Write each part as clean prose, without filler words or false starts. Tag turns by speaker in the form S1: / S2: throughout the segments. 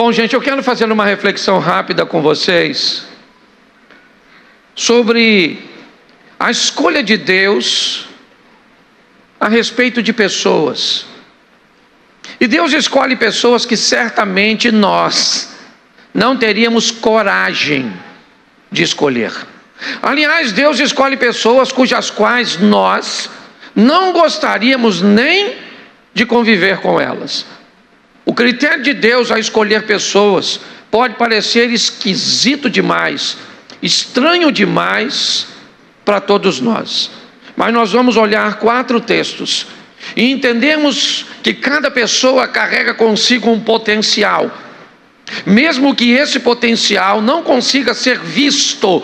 S1: Bom, gente, eu quero fazer uma reflexão rápida com vocês sobre a escolha de Deus a respeito de pessoas. E Deus escolhe pessoas que certamente nós não teríamos coragem de escolher. Aliás, Deus escolhe pessoas cujas quais nós não gostaríamos nem de conviver com elas. O critério de Deus a escolher pessoas pode parecer esquisito demais, estranho demais para todos nós. Mas nós vamos olhar 4 textos e entendemos que cada pessoa carrega consigo um potencial, mesmo que esse potencial não consiga ser visto.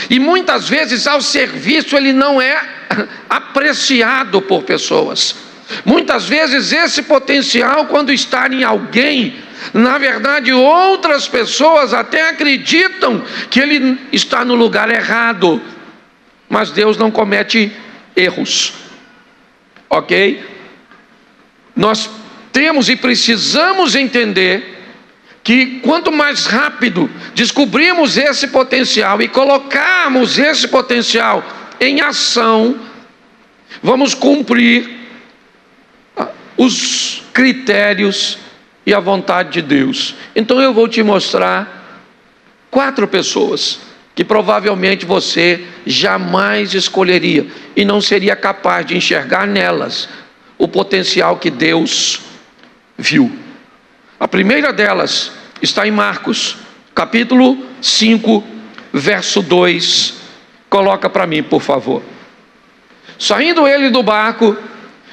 S1: E muitas vezes, ao ser visto, ele não é apreciado por pessoas. Muitas vezes esse potencial, quando está em alguém, na verdade outras pessoas até acreditam que ele está no lugar errado. Mas Deus não comete erros, ok? Nós temos e precisamos entender que quanto mais rápido descobrirmos esse potencial e colocarmos esse potencial em ação, vamos cumprir os critérios e a vontade de Deus. Então eu vou te mostrar 4 pessoas que provavelmente você jamais escolheria e não seria capaz de enxergar nelas o potencial que Deus viu. A primeira delas está em Marcos, capítulo 5, verso 2. Coloca para mim, por favor. Saindo ele do barco,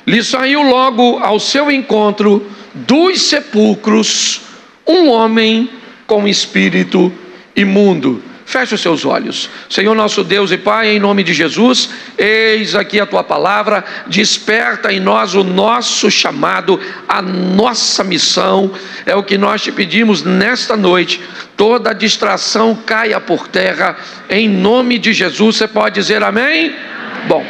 S1: lhe saiu logo ao seu encontro dos sepulcros um homem com espírito imundo. Feche os seus olhos. Senhor nosso Deus e Pai, em nome de Jesus, eis aqui a Tua palavra, desperta em nós o nosso chamado, a nossa missão, é o que nós te pedimos nesta noite. Toda distração caia por terra, em nome de Jesus. Você pode dizer amém? Bom,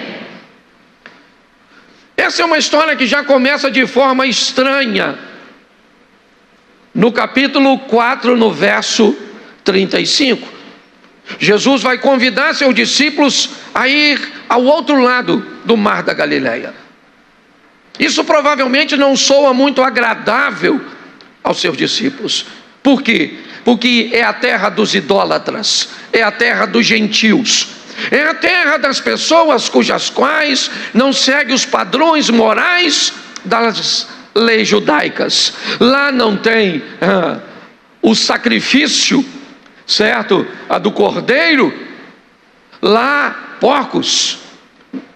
S1: essa é uma história que já começa de forma estranha. No capítulo 4, no verso 35. Jesus vai convidar seus discípulos a ir ao outro lado do mar da Galileia. Isso provavelmente não soa muito agradável aos seus discípulos. Por quê? Porque é a terra dos idólatras, é a terra dos gentios, é a terra das pessoas cujas quais não seguem os padrões morais das leis judaicas. Lá não tem o sacrifício, certo? A do cordeiro. Lá porcos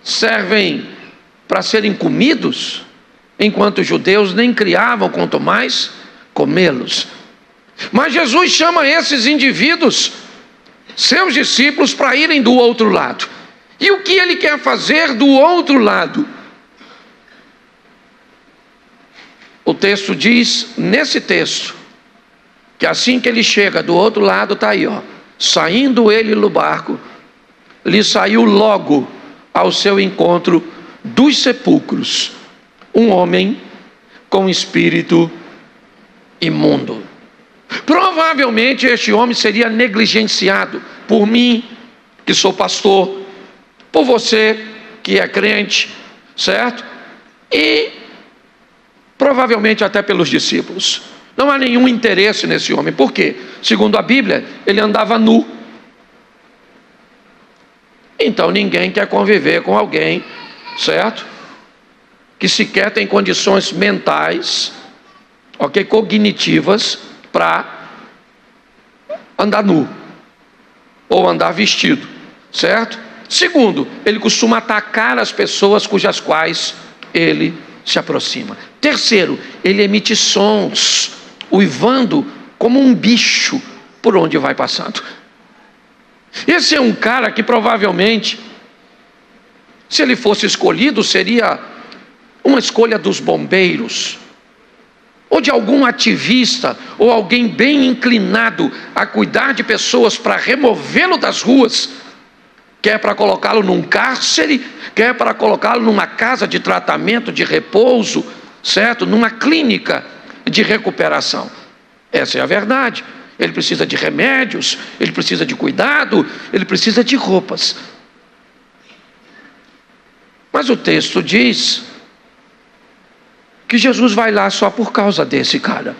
S1: servem para serem comidos, enquanto os judeus nem criavam, quanto mais comê-los. Mas Jesus chama esses indivíduos, seus discípulos, para irem do outro lado. E o que ele quer fazer do outro lado? O texto diz, nesse texto, que assim que ele chega do outro lado, está aí, ó, saindo ele do barco, lhe saiu logo ao seu encontro dos sepulcros um homem com espírito imundo. Provavelmente este homem seria negligenciado por mim, que sou pastor, por você, que é crente, certo? E provavelmente até pelos discípulos. Não há nenhum interesse nesse homem. Por quê? Segundo a Bíblia, ele andava nu. Então ninguém quer conviver com alguém, certo? Que sequer tem condições mentais, ok, cognitivas, para andar nu ou andar vestido, certo? Segundo, ele costuma atacar as pessoas cujas quais ele se aproxima. Terceiro, ele emite sons, uivando como um bicho por onde vai passando. Esse é um cara que provavelmente, se ele fosse escolhido, seria uma escolha dos bombeiros, ou de algum ativista, ou alguém bem inclinado a cuidar de pessoas para removê-lo das ruas, quer para colocá-lo num cárcere, quer para colocá-lo numa casa de tratamento, de repouso, certo? Numa clínica de recuperação. Essa é a verdade. Ele precisa de remédios, ele precisa de cuidado, ele precisa de roupas. Mas o texto diz que Jesus vai lá só por causa desse cara.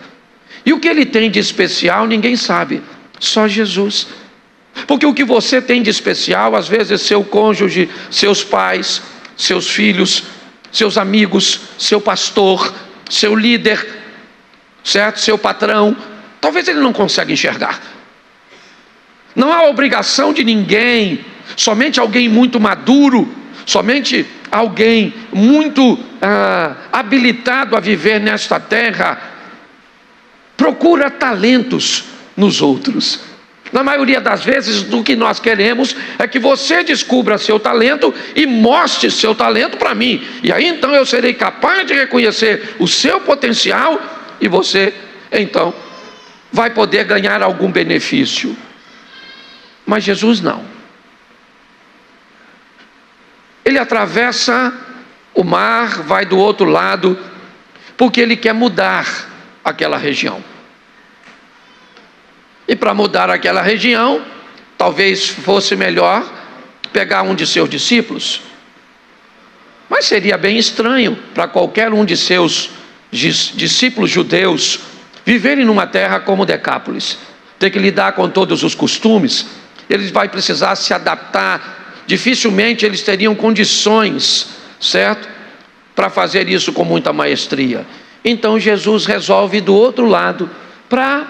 S1: E o que ele tem de especial ninguém sabe, só Jesus. Porque o que você tem de especial, às vezes seu cônjuge, seus pais, seus filhos, seus amigos, seu pastor, seu líder, certo? Seu patrão, talvez ele não consiga enxergar. Não há obrigação de ninguém, somente alguém muito maduro, somente alguém muito habilitado a viver nesta terra, procura talentos nos outros. Na maioria das vezes, o que nós queremos é que você descubra seu talento e mostre seu talento para mim. E aí então eu serei capaz de reconhecer o seu potencial e você, então, vai poder ganhar algum benefício. Mas Jesus não. Ele atravessa o mar, vai do outro lado, porque ele quer mudar aquela região. E para mudar aquela região, talvez fosse melhor pegar um de seus discípulos. Mas seria bem estranho para qualquer um de seus discípulos judeus viverem numa terra como Decápolis, ter que lidar com todos os costumes. Eles vão precisar se adaptar. Dificilmente eles teriam condições, certo? Para fazer isso com muita maestria. Então Jesus resolve ir do outro lado para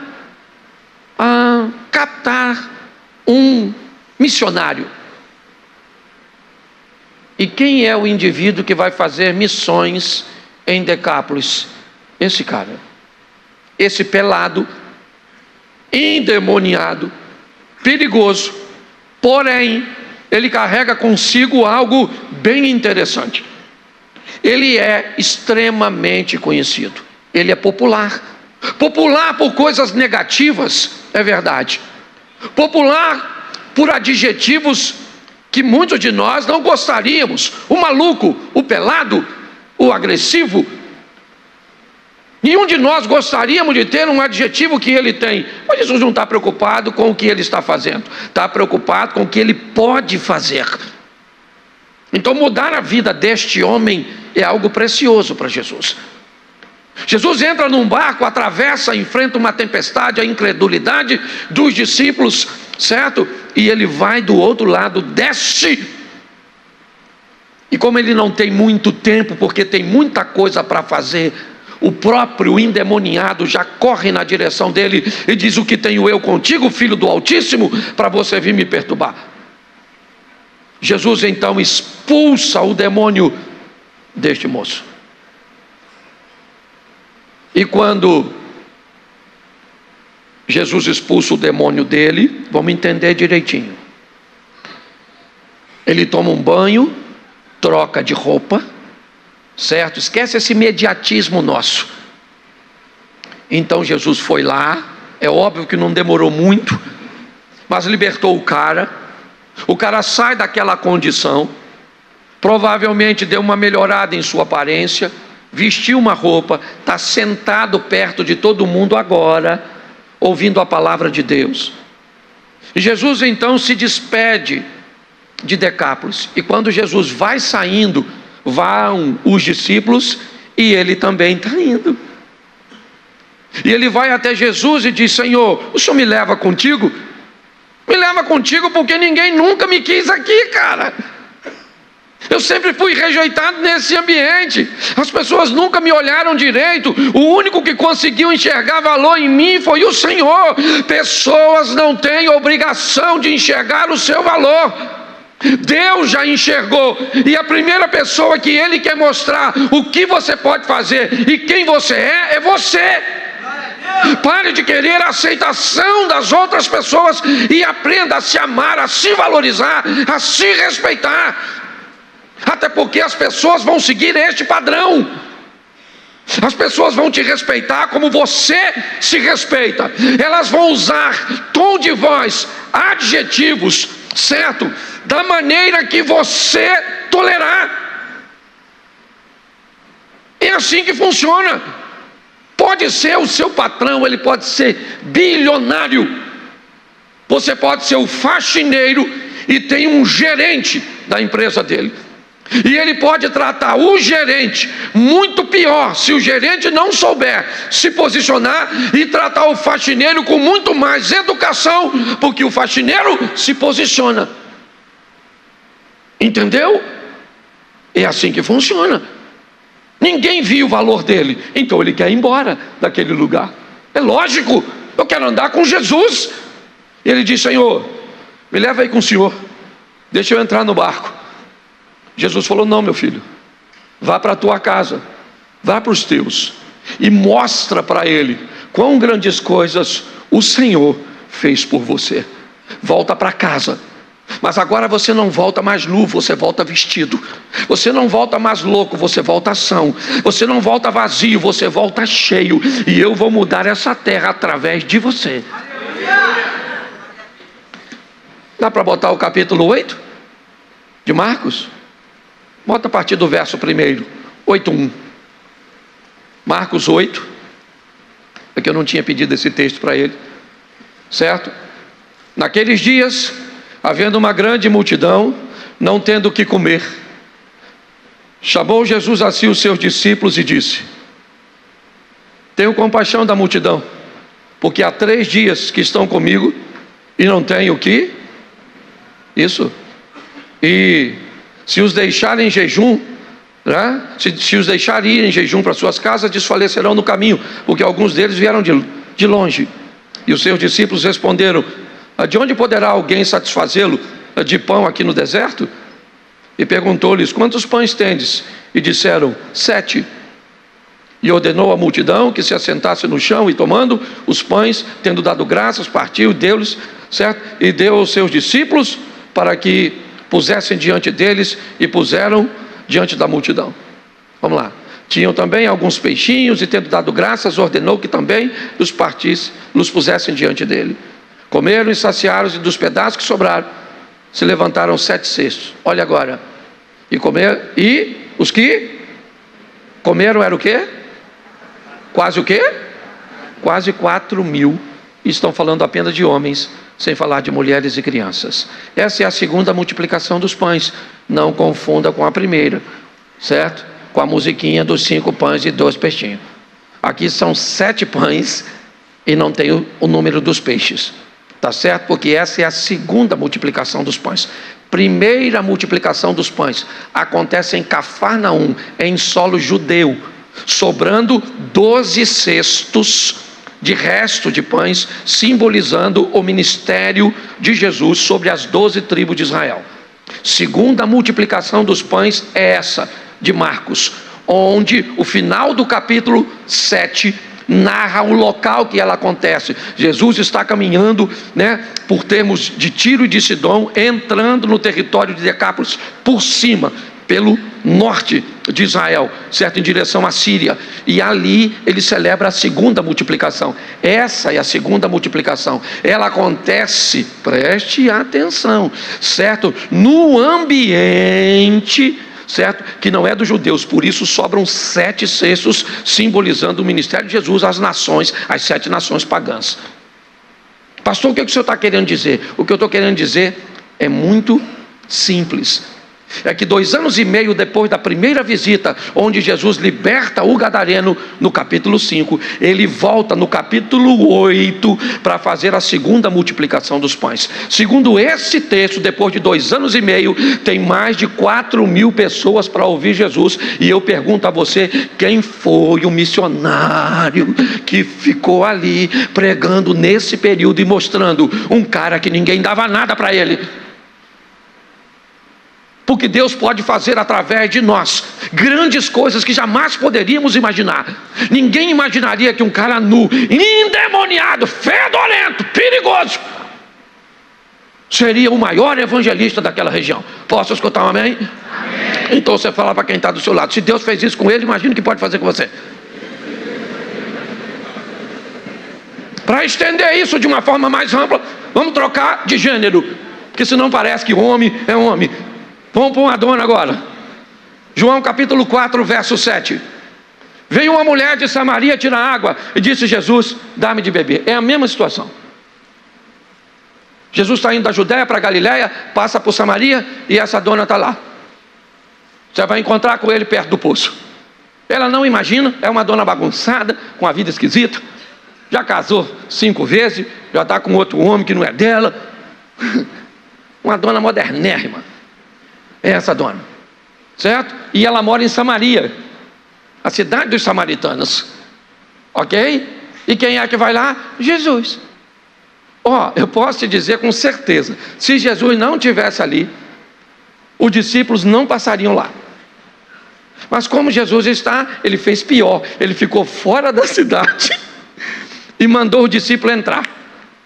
S1: captar um missionário. E quem é o indivíduo que vai fazer missões em Decápolis? Esse cara, esse pelado, endemoniado, perigoso, porém ele carrega consigo algo bem interessante. Ele é extremamente conhecido, ele é popular. Popular por coisas negativas, é verdade. Popular por adjetivos que muitos de nós não gostaríamos. O maluco, o pelado, o agressivo. Nenhum de nós gostaríamos de ter um adjetivo que ele tem. Mas Jesus não está preocupado com o que ele está fazendo. Está preocupado com o que ele pode fazer. Então mudar a vida deste homem é algo precioso para Jesus. Jesus entra num barco, atravessa, enfrenta uma tempestade, a incredulidade dos discípulos, certo? E ele vai do outro lado, desce. E como ele não tem muito tempo, porque tem muita coisa para fazer, o próprio endemoniado já corre na direção dele e diz: o que tenho eu contigo, filho do Altíssimo, para você vir me perturbar? Jesus então expulsa o demônio deste moço. E quando Jesus expulsa o demônio dele, vamos entender direitinho. Ele toma um banho, troca de roupa, certo? Esquece esse imediatismo nosso. Então Jesus foi lá, é óbvio que não demorou muito, mas libertou o cara. O cara sai daquela condição, provavelmente deu uma melhorada em sua aparência, vestiu uma roupa, está sentado perto de todo mundo agora, ouvindo a palavra de Deus. E Jesus então se despede de Decápolis, e quando Jesus vai saindo, vão os discípulos, e ele também está indo. E ele vai até Jesus e diz: Senhor, o Senhor me leva contigo? Me leva contigo porque ninguém nunca me quis aqui, cara. Eu sempre fui rejeitado nesse ambiente. As pessoas nunca me olharam direito. O único que conseguiu enxergar valor em mim foi o Senhor. Pessoas não têm obrigação de enxergar o seu valor. Deus já enxergou. E a primeira pessoa que Ele quer mostrar o que você pode fazer e quem você é você. Pare de querer a aceitação das outras pessoas e aprenda a se amar, a se valorizar, a se respeitar. Até porque as pessoas vão seguir este padrão. As pessoas vão te respeitar como você se respeita. Elas vão usar tom de voz, adjetivos, certo? Da maneira que você tolerar. É assim que funciona. Pode ser o seu patrão, ele pode ser bilionário. Você pode ser o faxineiro e tem um gerente da empresa dele. E ele pode tratar o gerente muito pior se o gerente não souber se posicionar, e tratar o faxineiro com muito mais educação, porque o faxineiro se posiciona. Entendeu? É assim que funciona. Ninguém viu o valor dele, então ele quer ir embora daquele lugar. É lógico, eu quero andar com Jesus. Ele diz: Senhor, me leva aí com o Senhor, deixa eu entrar no barco. Jesus falou: não, meu filho, vá para a tua casa, vá para os teus, e mostra para ele quão grandes coisas o Senhor fez por você. Volta para casa. Mas agora você não volta mais nu, você volta vestido. Você não volta mais louco, você volta são. Você não volta vazio, você volta cheio. E eu vou mudar essa terra através de você. Dá para botar o capítulo 8 de Marcos? Bota a partir do verso 1, 8:1. Marcos 8. É que eu não tinha pedido esse texto para ele, certo? Naqueles dias, havendo uma grande multidão, não tendo o que comer, chamou Jesus a si os seus discípulos e disse: tenho compaixão da multidão, porque há 3 dias que estão comigo e não têm o que? Isso. E se os deixarem em jejum, né? se os deixarem ir em jejum para suas casas, desfalecerão no caminho, porque alguns deles vieram de longe. E os seus discípulos responderam: de onde poderá alguém satisfazê-lo de pão aqui no deserto? E perguntou-lhes: quantos pães tendes? E disseram: 7. E ordenou à multidão que se assentasse no chão, e tomando os pães, tendo dado graças, partiu e deu-lhes, certo? E deu aos seus discípulos para que pusessem diante deles, e puseram diante da multidão. Vamos lá. Tinham também alguns peixinhos, e tendo dado graças, ordenou que também os pusessem diante dele. Comeram e saciaram-se, dos pedaços que sobraram, se levantaram 7 cestos. Olha agora. E comeram, e os que comeram era o quê? Quase o quê? Quase 4.000. Estão falando apenas de homens, sem falar de mulheres e crianças. Essa é a segunda multiplicação dos pães. Não confunda com a primeira, certo? Com a musiquinha dos 5 pães e 2 peixinhos. Aqui são 7 pães e não tem o número dos peixes. Tá certo? Porque essa é a segunda multiplicação dos pães. Primeira multiplicação dos pães acontece em Cafarnaum, em solo judeu, sobrando 12 cestos de resto de pães, simbolizando o ministério de Jesus sobre as 12 tribos de Israel. Segunda multiplicação dos pães é essa, de Marcos, onde o final do capítulo 7 narra o local que ela acontece. Jesus está caminhando, por termos de Tiro e de Sidom, entrando no território de Decápolis por cima, pelo norte de Israel, certo? Em direção à Síria. E ali ele celebra a segunda multiplicação. Essa é a segunda multiplicação. Ela acontece, preste atenção, certo? No ambiente, certo? Que não é dos judeus. Por isso sobram 7 cestos, simbolizando o ministério de Jesus às nações, às 7 nações pagãs. Pastor, o que o senhor está querendo dizer? O que eu estou querendo dizer é muito simples. É que 2 anos e meio depois da primeira visita, onde Jesus liberta o gadareno no capítulo 5, ele volta no capítulo 8 para fazer a segunda multiplicação dos pães. Segundo esse texto, depois de 2 anos e meio, tem mais de 4.000 pessoas para ouvir Jesus. E eu pergunto a você: quem foi o missionário que ficou ali pregando nesse período e mostrando um cara que ninguém dava nada para ele? Porque Deus pode fazer através de nós grandes coisas que jamais poderíamos imaginar. Ninguém imaginaria que um cara nu, endemoniado, fedorento, perigoso, seria o maior evangelista daquela região. Posso escutar um amém? Amém. Então você fala para quem está do seu lado: se Deus fez isso com ele, imagina o que pode fazer com você. Para estender isso de uma forma mais ampla, vamos trocar de gênero, porque senão parece que homem é homem. Vamos para uma dona agora. João capítulo 4, verso 7. Veio uma mulher de Samaria tirar água e disse: Jesus, dá-me de beber. É a mesma situação. Jesus está indo da Judéia para a Galiléia, passa por Samaria e essa dona está lá. Você vai encontrar com ele perto do poço. Ela não imagina, é uma dona bagunçada, com a vida esquisita, já casou 5 vezes, já está com outro homem que não é dela. Uma dona modernérrima. É essa dona, certo? E ela mora em Samaria, a cidade dos samaritanos, ok? E quem é que vai lá? Jesus. Eu posso te dizer com certeza, se Jesus não estivesse ali, os discípulos não passariam lá. Mas como Jesus está, ele fez pior, ele ficou fora da cidade e mandou o discípulo entrar.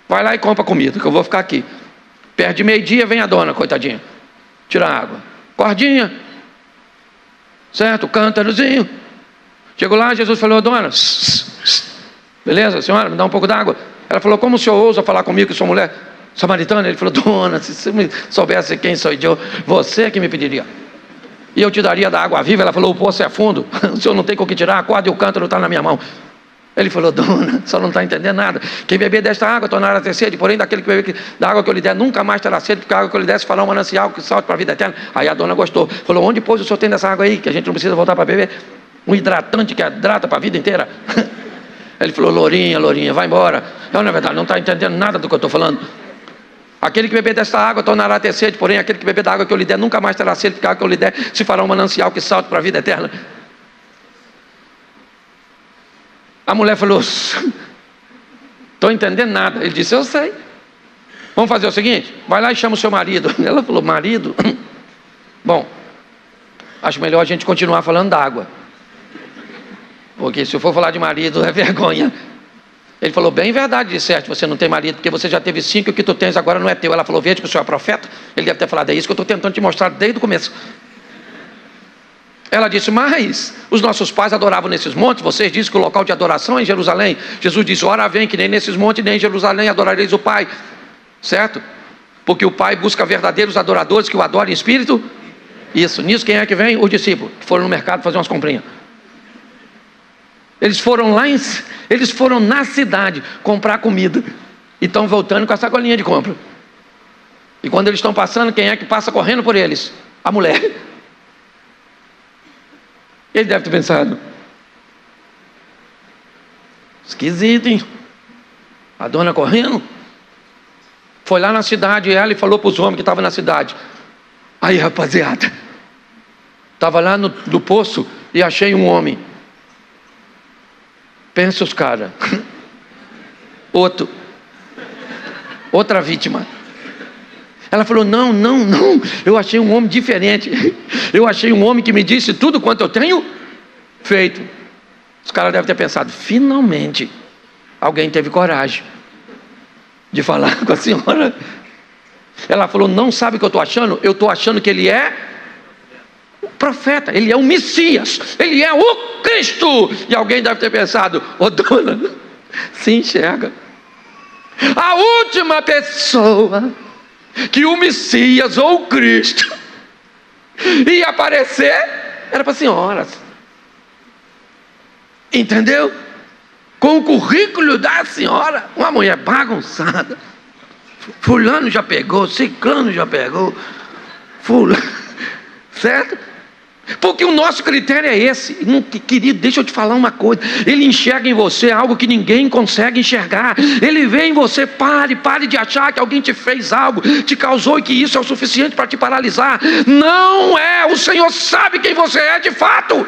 S1: Vai lá e compra comida, que eu vou ficar aqui. Perto de meio-dia vem a dona, coitadinha, tira água. Cordinha, certo? Cântarozinho. Chegou lá, Jesus falou: dona, beleza, senhora, me dá um pouco d'água. Ela falou: como o senhor ousa falar comigo que sou mulher samaritana? Ele falou: dona, se você me soubesse quem sou eu, você que me pediria, e eu te daria da água viva. Ela falou: o poço é fundo, o senhor não tem com o que tirar, a corda e o cântaro está na minha mão. Ele falou: dona, só não está entendendo nada. Quem beber desta água tornará a ter sede, porém daquele que beber da água que eu lhe der nunca mais terá sede, porque a água que eu lhe der se fará um manancial que salte para a vida eterna. Aí a dona gostou, falou: onde pois o senhor tem dessa água aí, que a gente não precisa voltar para beber? Um hidratante que hidrata para a vida inteira. Ele falou: lourinha, vai embora. Não é verdade, não está entendendo nada do que eu estou falando. Aquele que beber desta água tornará a ter sede, porém aquele que beber da água que eu lhe der nunca mais terá sede, porque a água que eu lhe der se fará um manancial que salte para a vida eterna. A mulher falou: estou entendendo nada. Ele disse: eu sei. Vamos fazer o seguinte, vai lá e chama o seu marido. Ela falou: marido? Bom, acho melhor a gente continuar falando da água, porque se eu for falar de marido é vergonha. Ele falou: bem verdade, disseste, você não tem marido, porque você já teve 5 e o que tu tens agora não é teu. Ela falou: veja que o senhor é profeta. Ele deve ter falado: é isso que eu estou tentando te mostrar desde o começo. Ela disse: mas os nossos pais adoravam nesses montes, vocês dizem que o local de adoração é em Jerusalém. Jesus disse: ora vem, que nem nesses montes nem em Jerusalém adorareis o Pai, certo? Porque o Pai busca verdadeiros adoradores que o adorem em espírito. Isso, nisso quem é que vem? Os discípulos, que foram no mercado fazer umas comprinhas. Eles foram na cidade comprar comida e estão voltando com a sacolinha de compra. E quando eles estão passando, quem é que passa correndo por eles? A mulher. Ele deve ter pensado: esquisito, hein? A dona correndo. Foi lá na cidade ela e falou para os homens que estavam na cidade: aí rapaziada, estava lá no poço e achei um homem. Pensa os caras. Outra vítima. Ela falou: não, eu achei um homem diferente. Eu achei um homem que me disse tudo quanto eu tenho feito. Os caras devem ter pensado: finalmente alguém teve coragem de falar com a senhora. Ela falou: não sabe o que eu estou achando? Eu estou achando que ele é o profeta, ele é o Messias, ele é o Cristo. E alguém deve ter pensado: ô dona, se enxerga. A última pessoa que o Messias ou o Cristo ia aparecer era para a senhora. Entendeu? Com o currículo da senhora, uma mulher bagunçada. Fulano já pegou, ciclano já pegou, fulano, certo? Porque o nosso critério é esse. Querido, deixa eu te falar uma coisa. Ele enxerga em você algo que ninguém consegue enxergar. Ele vê em você: pare de achar que alguém te fez algo, te causou e que isso é o suficiente para te paralisar. Não é. O Senhor sabe quem você é de fato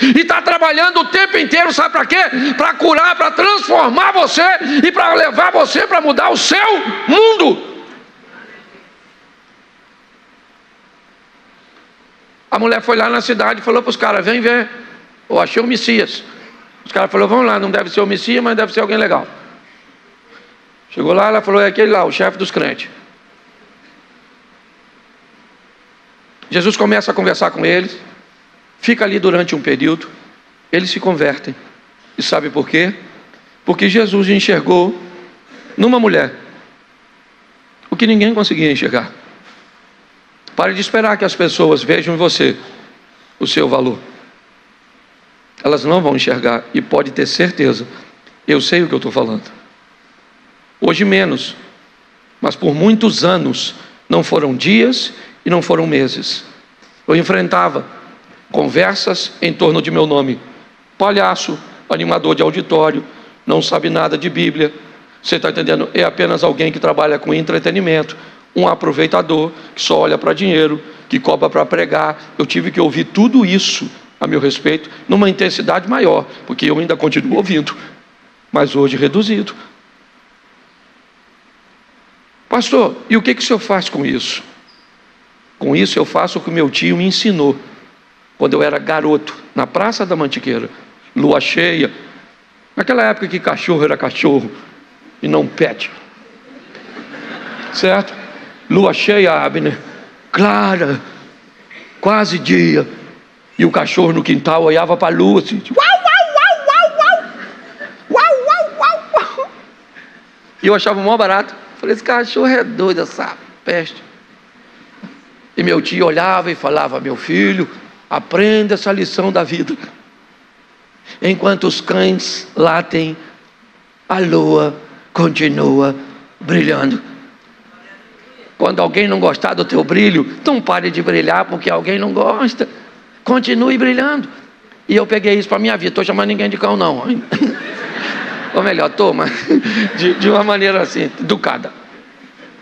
S1: e está trabalhando o tempo inteiro, sabe para quê? Para curar, para transformar você e para levar você para mudar o seu mundo. A mulher foi lá na cidade e falou para os caras: vem ver, eu achei o Messias. Os caras falaram: vamos lá, não deve ser o Messias, mas deve ser alguém legal. Chegou lá, ela falou: é aquele lá, o chefe dos crentes. Jesus começa a conversar com eles, fica ali durante um período, eles se convertem. E sabe por quê? Porque Jesus enxergou numa mulher o que ninguém conseguia enxergar. Pare de esperar que as pessoas vejam em você o seu valor. elas não vão enxergar, e pode ter certeza, eu sei o que eu estou falando. Hoje menos, mas por muitos anos, não foram dias e não foram meses, eu enfrentava conversas em torno de meu nome: palhaço, animador de auditório, não sabe nada de Bíblia. Você está entendendo? É apenas alguém que trabalha com entretenimento, um aproveitador, que só olha para dinheiro, que cobra para pregar. Eu tive que ouvir tudo isso a meu respeito, numa intensidade maior, porque eu ainda continuo ouvindo, mas hoje reduzido. Pastor, e o que o senhor faz com isso? Com isso eu faço o que meu tio me ensinou, quando eu era garoto, na Praça da Mantiqueira, lua cheia, naquela época que cachorro era cachorro, e não pet, certo? Lua cheia, Abner, clara, quase dia, e o cachorro no quintal olhava para a lua assim, uau, uau, uau, uau, uau, uau, uau, uau. E eu achava o maior barato. Falei, esse cachorro é doido, essa peste. E meu tio olhava e falava: meu filho, aprenda essa lição da vida. Enquanto os cães latem, a lua continua brilhando. Quando alguém não gostar do teu brilho, não pare de brilhar porque alguém não gosta. Continue brilhando. E eu peguei isso para a minha vida. Estou chamando ninguém de cão não. Ou melhor, estou, mas de uma maneira assim, educada.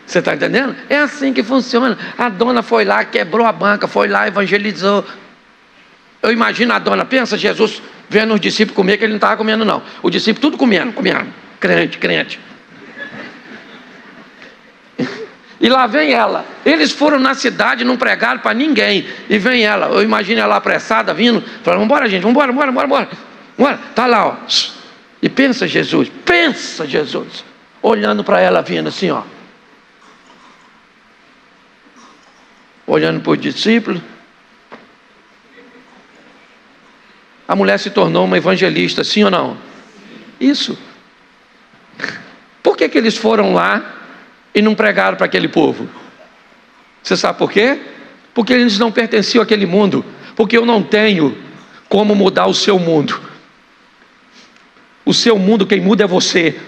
S1: Você está entendendo? É assim que funciona. A dona foi lá, quebrou a banca, foi lá, evangelizou. Eu imagino a dona, pensa Jesus vendo os discípulos comer, que ele não estava comendo não. O discípulo tudo comendo. Crente. E lá vem ela. Eles foram na cidade, não pregaram para ninguém. E vem ela. Eu imagino ela apressada vindo, falando: vambora, gente, vambora. Está lá, ó. E pensa Jesus, olhando para ela vindo assim, ó. Olhando para os discípulos. A mulher se tornou uma evangelista, sim ou não? Isso. Por que eles foram lá e não pregaram para aquele povo? Você sabe por quê? Porque eles não pertenciam àquele mundo. Porque eu não tenho como mudar o seu mundo. O seu mundo, quem muda é você.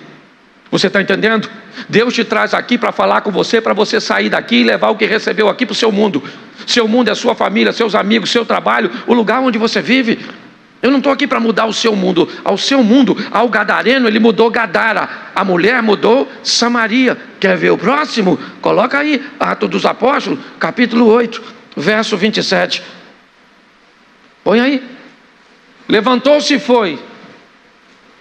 S1: Você está entendendo? Deus te traz aqui para falar com você, para você sair daqui e levar o que recebeu aqui para o seu mundo. Seu mundo é a sua família, seus amigos, seu trabalho, o lugar onde você vive. Eu não estou aqui para mudar o seu mundo. Ao seu mundo, ao gadareno, ele mudou Gadara. A mulher mudou Samaria. Quer ver o próximo? Coloca aí, Atos dos Apóstolos, capítulo 8, verso 27. Põe aí. Levantou-se e foi.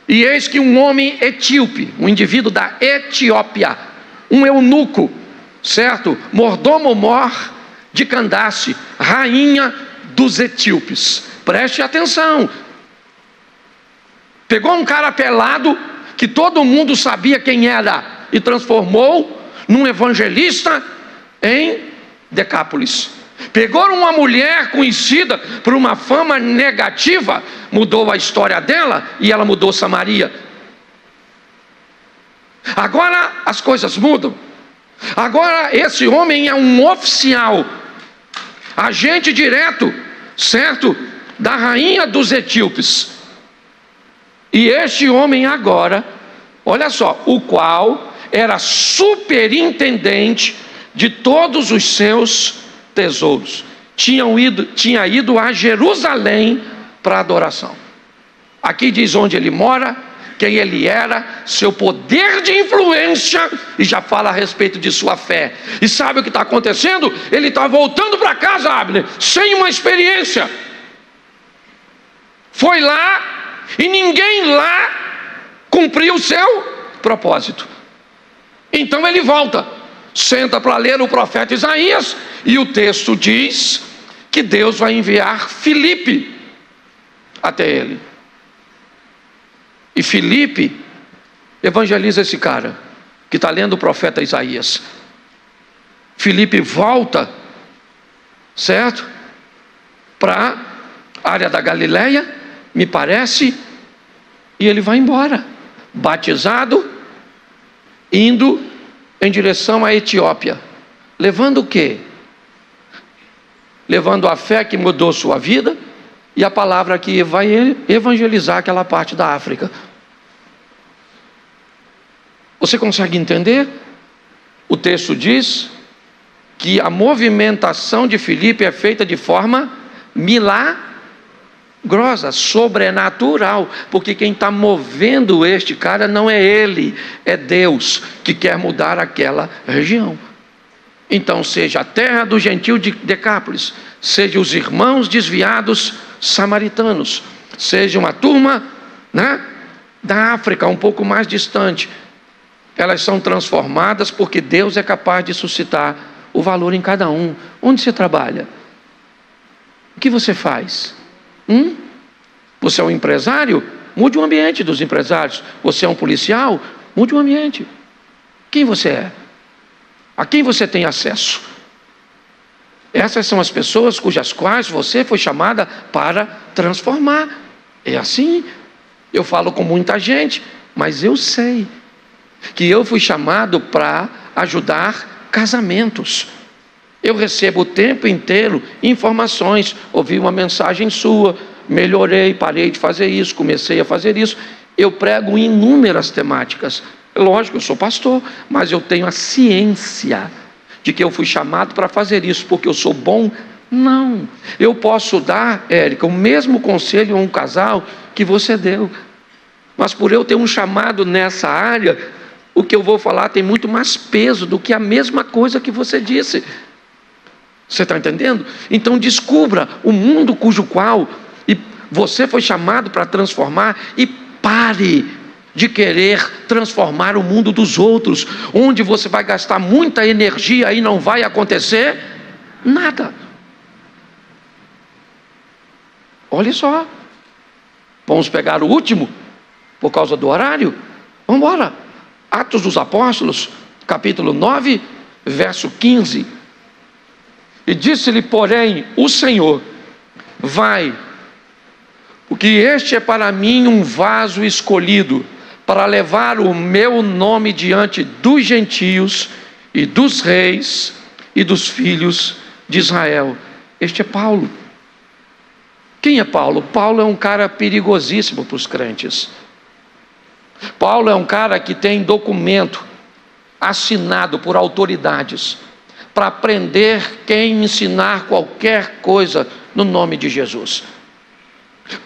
S1: E eis que um homem etíope, um indivíduo da Etiópia, um eunuco, certo? Mordomo-mor de Candace, rainha dos etíopes. Preste atenção. Pegou um cara pelado, que todo mundo sabia quem era, e transformou num evangelista em Decápolis. Pegou uma mulher conhecida por uma fama negativa, mudou a história dela e ela mudou Samaria. Agora as coisas mudam. Agora esse homem é um oficial, agente direto, certo? Da rainha dos etíopes. E este homem agora, olha só, o qual era superintendente de todos os seus tesouros, tinha ido a Jerusalém para adoração. Aqui diz onde ele mora, quem ele era, seu poder de influência, e já fala a respeito de sua fé. E sabe o que está acontecendo? Ele está voltando para casa, Abner, sem uma experiência. Foi lá e ninguém lá cumpriu o seu propósito. Então ele volta, senta para ler o profeta Isaías, e o texto diz que Deus vai enviar Filipe até ele. E Filipe evangeliza esse cara que está lendo o profeta Isaías. Filipe volta, certo? Para a área da Galileia, me parece, e ele vai embora, batizado, indo em direção à Etiópia. Levando o quê? Levando a fé que mudou sua vida e a palavra aqui vai evangelizar aquela parte da África. Você consegue entender? O texto diz que a movimentação de Filipe é feita de forma milagrosa, sobrenatural, porque quem está movendo este cara não é ele, é Deus que quer mudar aquela região. Então, seja a terra do gentil de Decápolis, seja os irmãos desviados samaritanos, seja uma turma, né, da África um pouco mais distante, elas são transformadas porque Deus é capaz de suscitar o valor em cada um. Onde você trabalha? O que você faz? Você é um empresário? Mude o ambiente dos empresários. Você é um policial? Mude o ambiente. Quem você é? A quem você tem acesso? Essas são as pessoas cujas quais você foi chamada para transformar. É assim. Eu falo com muita gente, mas eu sei que eu fui chamado para ajudar casamentos. Eu recebo o tempo inteiro informações. Ouvi uma mensagem sua, melhorei, parei de fazer isso, comecei a fazer isso. Eu prego em inúmeras temáticas. Lógico, eu sou pastor, mas eu tenho a ciência de que eu fui chamado para fazer isso porque eu sou bom. Não, eu posso dar, Érica, o mesmo conselho a um casal que você deu, mas por eu ter um chamado nessa área, o que eu vou falar tem muito mais peso do que a mesma coisa que você disse. Você está entendendo? Então descubra o mundo cujo qual você foi chamado para transformar e pare de querer transformar o mundo dos outros, onde você vai gastar muita energia e não vai acontecer nada. Olha só, vamos pegar o último, por causa do horário? Vamos embora. Atos dos Apóstolos, capítulo 9, verso 15. E disse-lhe, porém, o Senhor: vai, porque este é para mim um vaso escolhido, para levar o meu nome diante dos gentios e dos reis e dos filhos de Israel. Este é Paulo. Quem é Paulo? Paulo é um cara perigosíssimo para os crentes. Paulo é um cara que tem documento assinado por autoridades para prender quem ensinar qualquer coisa no nome de Jesus.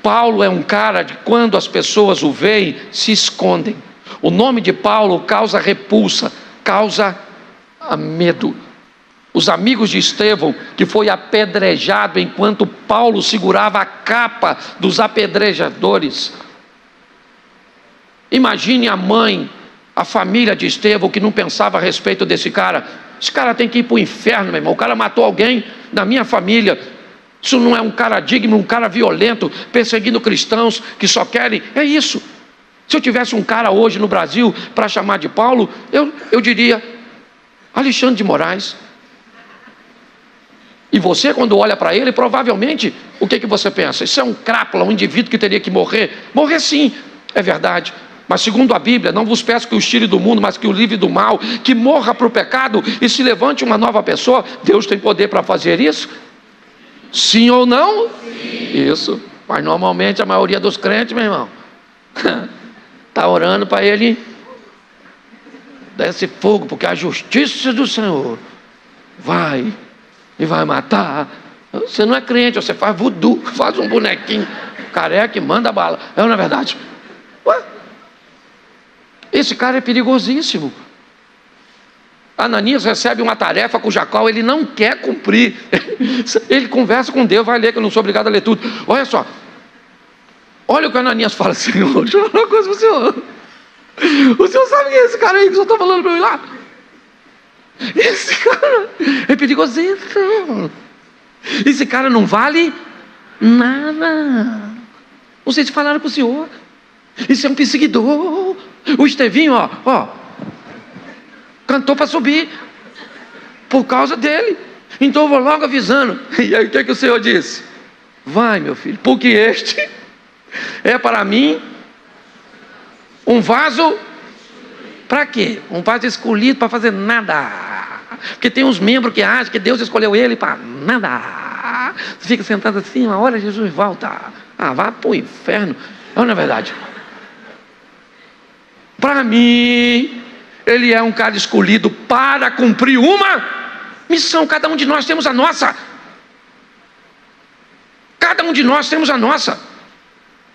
S1: Paulo é um cara de quando as pessoas o veem, se escondem. O nome de Paulo causa repulsa, causa medo. Os amigos de Estevão, que foi apedrejado enquanto Paulo segurava a capa dos apedrejadores. Imagine a mãe, a família de Estevão, que não pensava a respeito desse cara. Esse cara tem que ir para o inferno, meu irmão. O cara matou alguém da minha família. Isso não é um cara digno, um cara violento, perseguindo cristãos que só querem. É isso. Se eu tivesse um cara hoje no Brasil para chamar de Paulo, eu diria Alexandre de Moraes. E você, quando olha para ele, provavelmente, o que você pensa? Isso é um crápula, um indivíduo que teria que morrer. Morrer sim, é verdade. Mas segundo a Bíblia, não vos peço que o tire do mundo, mas que o livre do mal, que morra para o pecado e se levante uma nova pessoa. Deus tem poder para fazer isso? Sim ou não? Sim. Isso. Mas normalmente a maioria dos crentes, meu irmão, está orando para ele desce fogo, porque a justiça do Senhor vai e vai matar. Você não é crente, você faz voodoo, faz um bonequinho careca e manda bala. É ou não é verdade? Ué? Esse cara é perigosíssimo. Ananias recebe uma tarefa cuja qual ele não quer cumprir. Ele conversa com Deus, vai ler, que eu não sou obrigado a ler tudo. Olha só, olha o que Ananias fala: Senhor, deixa eu falar uma coisa para o Senhor. O Senhor sabe quem é esse cara aí que o Senhor está falando para mim lá? Esse cara é perigosíssimo. Esse cara não vale nada. Não sei se falaram para o Senhor. Isso é um perseguidor. O Estevinho, ó, cantou para subir por causa dele. Então eu vou logo avisando. E aí o que o Senhor disse? Vai, meu filho, porque este é para mim um vaso. Para quê? Um vaso escolhido para fazer nada. Porque tem uns membros que acham que Deus escolheu ele para nada. Você fica sentado assim, uma hora Jesus volta. Vá para o inferno. Não é verdade? Para mim, ele é um cara escolhido para cumprir uma missão. Cada um de nós temos a nossa. Cada um de nós temos a nossa.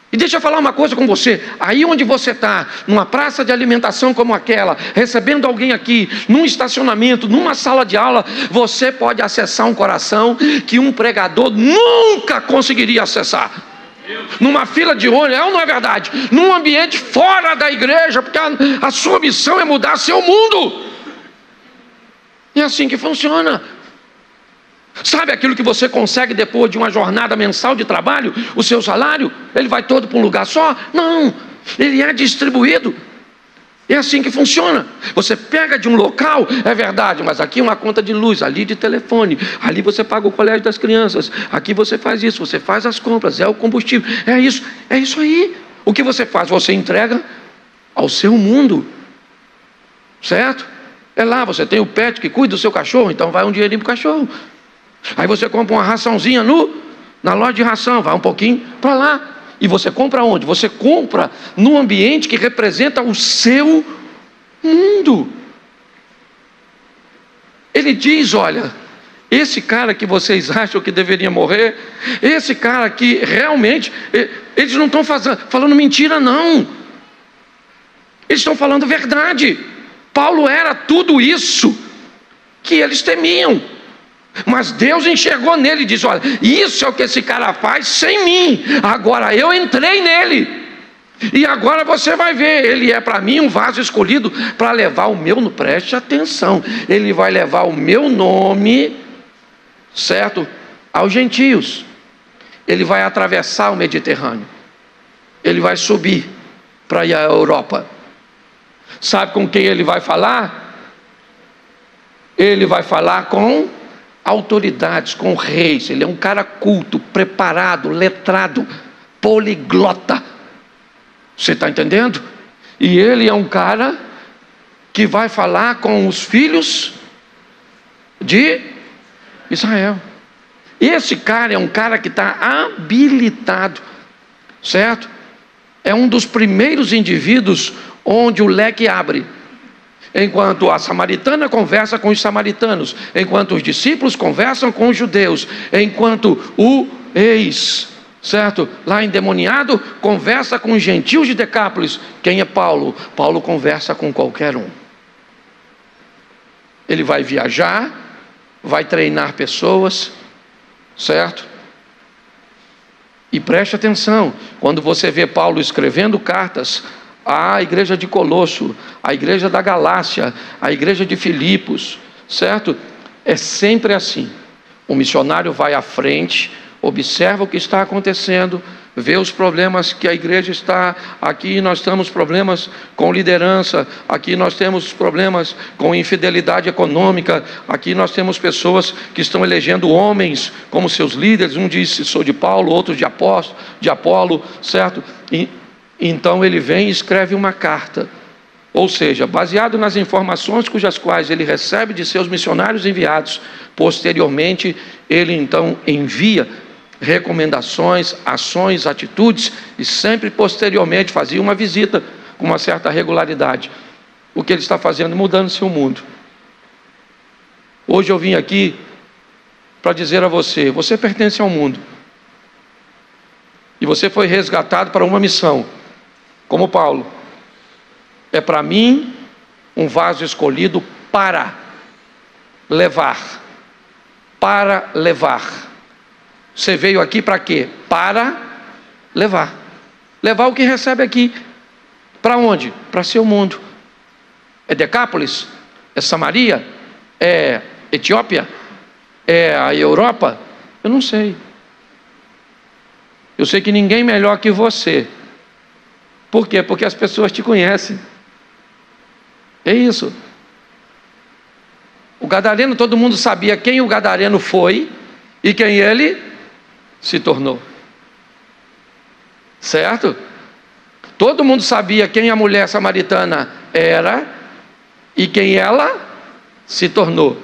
S1: E deixa eu falar uma coisa com você. Aí onde você está, numa praça de alimentação como aquela, recebendo alguém aqui, num estacionamento, numa sala de aula, você pode acessar um coração que um pregador nunca conseguiria acessar. Numa fila de ônibus, não é verdade? Num ambiente fora da igreja, porque a sua missão é mudar seu mundo. É assim que funciona. Sabe aquilo que você consegue depois de uma jornada mensal de trabalho? O seu salário, ele vai todo para um lugar só? Não, ele é distribuído. É assim que funciona. Você pega de um local, é verdade, mas aqui uma conta de luz, ali de telefone, ali você paga o colégio das crianças, aqui você faz isso, você faz as compras, é o combustível, é isso aí. O que você faz? Você entrega ao seu mundo, certo? É lá, você tem o pet que cuida do seu cachorro, então vai um dinheirinho para o cachorro. Aí você compra uma raçãozinha na loja de ração, vai um pouquinho para lá. E você compra onde? Você compra no ambiente que representa o seu mundo. Ele diz, olha, esse cara que vocês acham que deveria morrer, esse cara que realmente, eles não estão falando mentira não. Eles estão falando verdade. Paulo era tudo isso que eles temiam. Mas Deus enxergou nele e disse, olha, isso é o que esse cara faz sem mim. Agora eu entrei nele. E agora você vai ver, ele é para mim um vaso escolhido para levar o meu, preste atenção, ele vai levar o meu nome, certo, aos gentios. Ele vai atravessar o Mediterrâneo. Ele vai subir para ir à Europa. Sabe com quem ele vai falar? Ele vai falar com autoridades, com reis. Ele é um cara culto, preparado, letrado, poliglota. Você está entendendo? E ele é um cara que vai falar com os filhos de Israel. Esse cara é um cara que está habilitado, certo? É um dos primeiros indivíduos onde o leque abre. Enquanto a samaritana conversa com os samaritanos, enquanto os discípulos conversam com os judeus, enquanto o certo, lá endemoniado, conversa com os gentios de Decápolis. Quem é Paulo? Paulo conversa com qualquer um. Ele vai viajar, vai treinar pessoas, certo? E preste atenção, quando você vê Paulo escrevendo cartas à igreja de Colosso, à igreja da Galácia, à igreja de Filipos, certo? É sempre assim. O missionário vai à frente, observa o que está acontecendo, vê os problemas que a igreja está. Aqui nós temos problemas com liderança, aqui nós temos problemas com infidelidade econômica, aqui nós temos pessoas que estão elegendo homens como seus líderes. Um diz, sou de Paulo, outro de Apolo, certo? Então ele vem e escreve uma carta, ou seja, baseado nas informações cujas quais ele recebe de seus missionários enviados. Posteriormente ele então envia recomendações, ações, atitudes, e sempre posteriormente fazia uma visita com uma certa regularidade. O que ele está fazendo? Mudando seu mundo. Hoje eu vim aqui para dizer a você, você pertence ao mundo, e você foi resgatado para uma missão. Como Paulo, é para mim um vaso escolhido para levar. Para levar. Você veio aqui para quê? Para levar. Levar o que recebe aqui. Para onde? Para seu mundo. É Decápolis? É Samaria? É Etiópia? É a Europa? Eu não sei. Eu sei que ninguém melhor que você. Por quê? Porque as pessoas te conhecem. É isso. O gadareno, todo mundo sabia quem o gadareno foi e quem ele se tornou. Certo? Todo mundo sabia quem a mulher samaritana era e quem ela se tornou.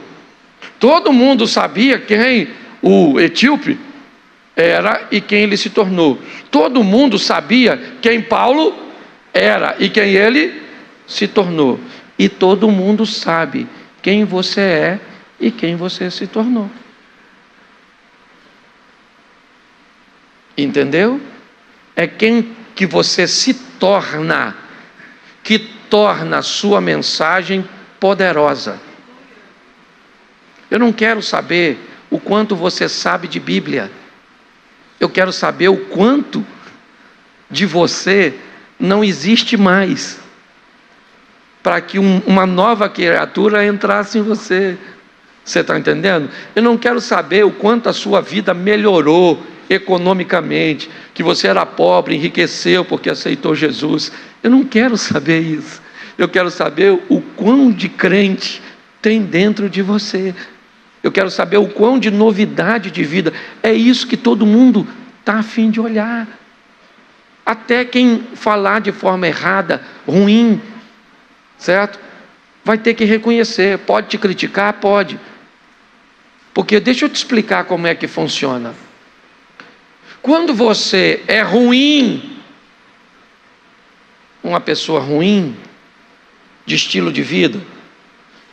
S1: Todo mundo sabia quem o etíope era e quem ele se tornou. Todo mundo sabia quem Paulo era e quem ele se tornou. E todo mundo sabe quem você é e quem você se tornou. Entendeu? É quem que você se torna que torna a sua mensagem poderosa. Eu não quero saber o quanto você sabe de Bíblia. Eu quero saber o quanto de você não existe mais, para que uma nova criatura entrasse em você. Você está entendendo? Eu não quero saber o quanto a sua vida melhorou economicamente, que você era pobre, enriqueceu porque aceitou Jesus. Eu não quero saber isso. Eu quero saber o quão de crente tem dentro de você. Eu quero saber o quão de novidade de vida. É isso que todo mundo está a fim de olhar. Até quem falar de forma errada, ruim, certo? Vai ter que reconhecer. Pode te criticar? Pode. Porque deixa eu te explicar como é que funciona. Quando você é ruim, uma pessoa ruim, de estilo de vida,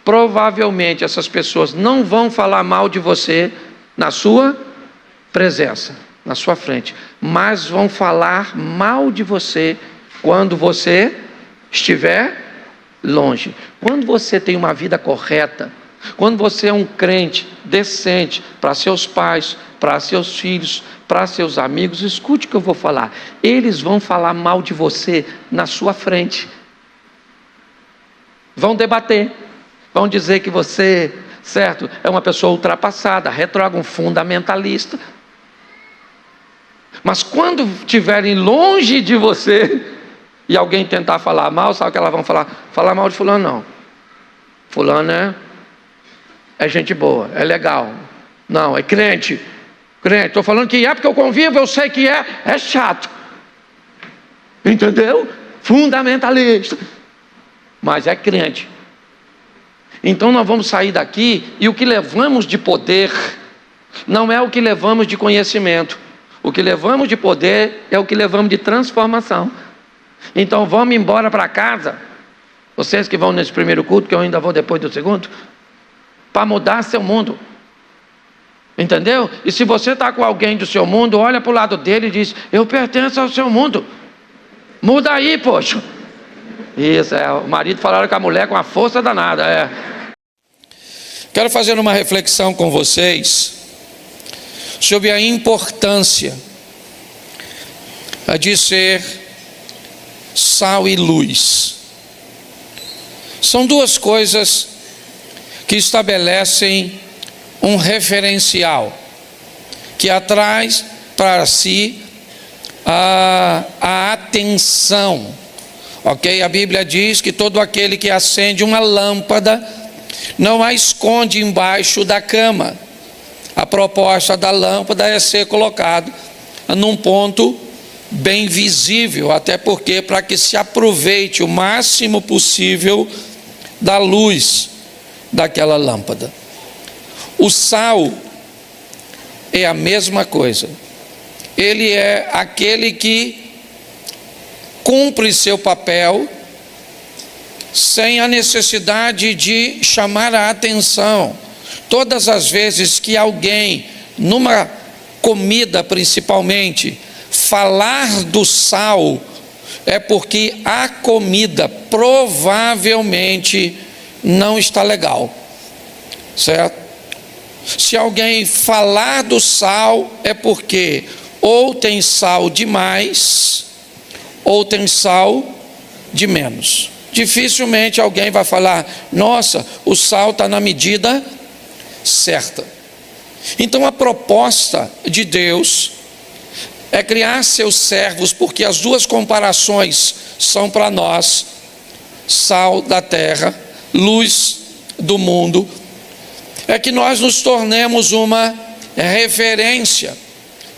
S1: provavelmente essas pessoas não vão falar mal de você na sua presença, na sua frente, mas vão falar mal de você quando você estiver longe. Quando você tem uma vida correta, quando você é um crente decente para seus pais, para seus filhos, para seus amigos, escute o que eu vou falar. Eles vão falar mal de você na sua frente. Vão debater. Vão dizer que você, certo, é uma pessoa ultrapassada, retrógrado, um fundamentalista. Mas quando estiverem longe de você e alguém tentar falar mal, sabe o que elas vão falar? Falar mal de fulano não. Fulano é gente boa, é legal. Não, é crente. Crente, estou falando que é porque eu convivo, eu sei que é chato. Entendeu? Fundamentalista. Mas é crente. Então nós vamos sair daqui e o que levamos de poder não é o que levamos de conhecimento. O que levamos de poder é o que levamos de transformação. Então vamos embora para casa, vocês que vão nesse primeiro culto, que eu ainda vou depois do segundo, para mudar seu mundo. Entendeu? E se você está com alguém do seu mundo, olha para o lado dele e diz: eu pertenço ao seu mundo. Muda aí, poxa. Isso, o marido falaram com a mulher com a força danada. Quero fazer uma reflexão com vocês sobre a importância de ser sal e luz. São duas coisas que estabelecem um referencial, que atrai para si a atenção. Ok? A Bíblia diz que todo aquele que acende uma lâmpada não a esconde embaixo da cama. A proposta da lâmpada é ser colocado num ponto bem visível, até porque para que se aproveite o máximo possível da luz daquela lâmpada. O sal é a mesma coisa. Ele é aquele que cumpre seu papel sem a necessidade de chamar a atenção. Todas as vezes que alguém, numa comida principalmente, falar do sal, é porque a comida provavelmente não está legal, certo? Se alguém falar do sal, é porque ou tem sal demais, ou tem sal de menos. Dificilmente alguém vai falar: nossa, o sal está na medida certa. Então a proposta de Deus é criar seus servos, porque as duas comparações são para nós: sal da terra, luz do mundo. É que nós nos tornemos uma referência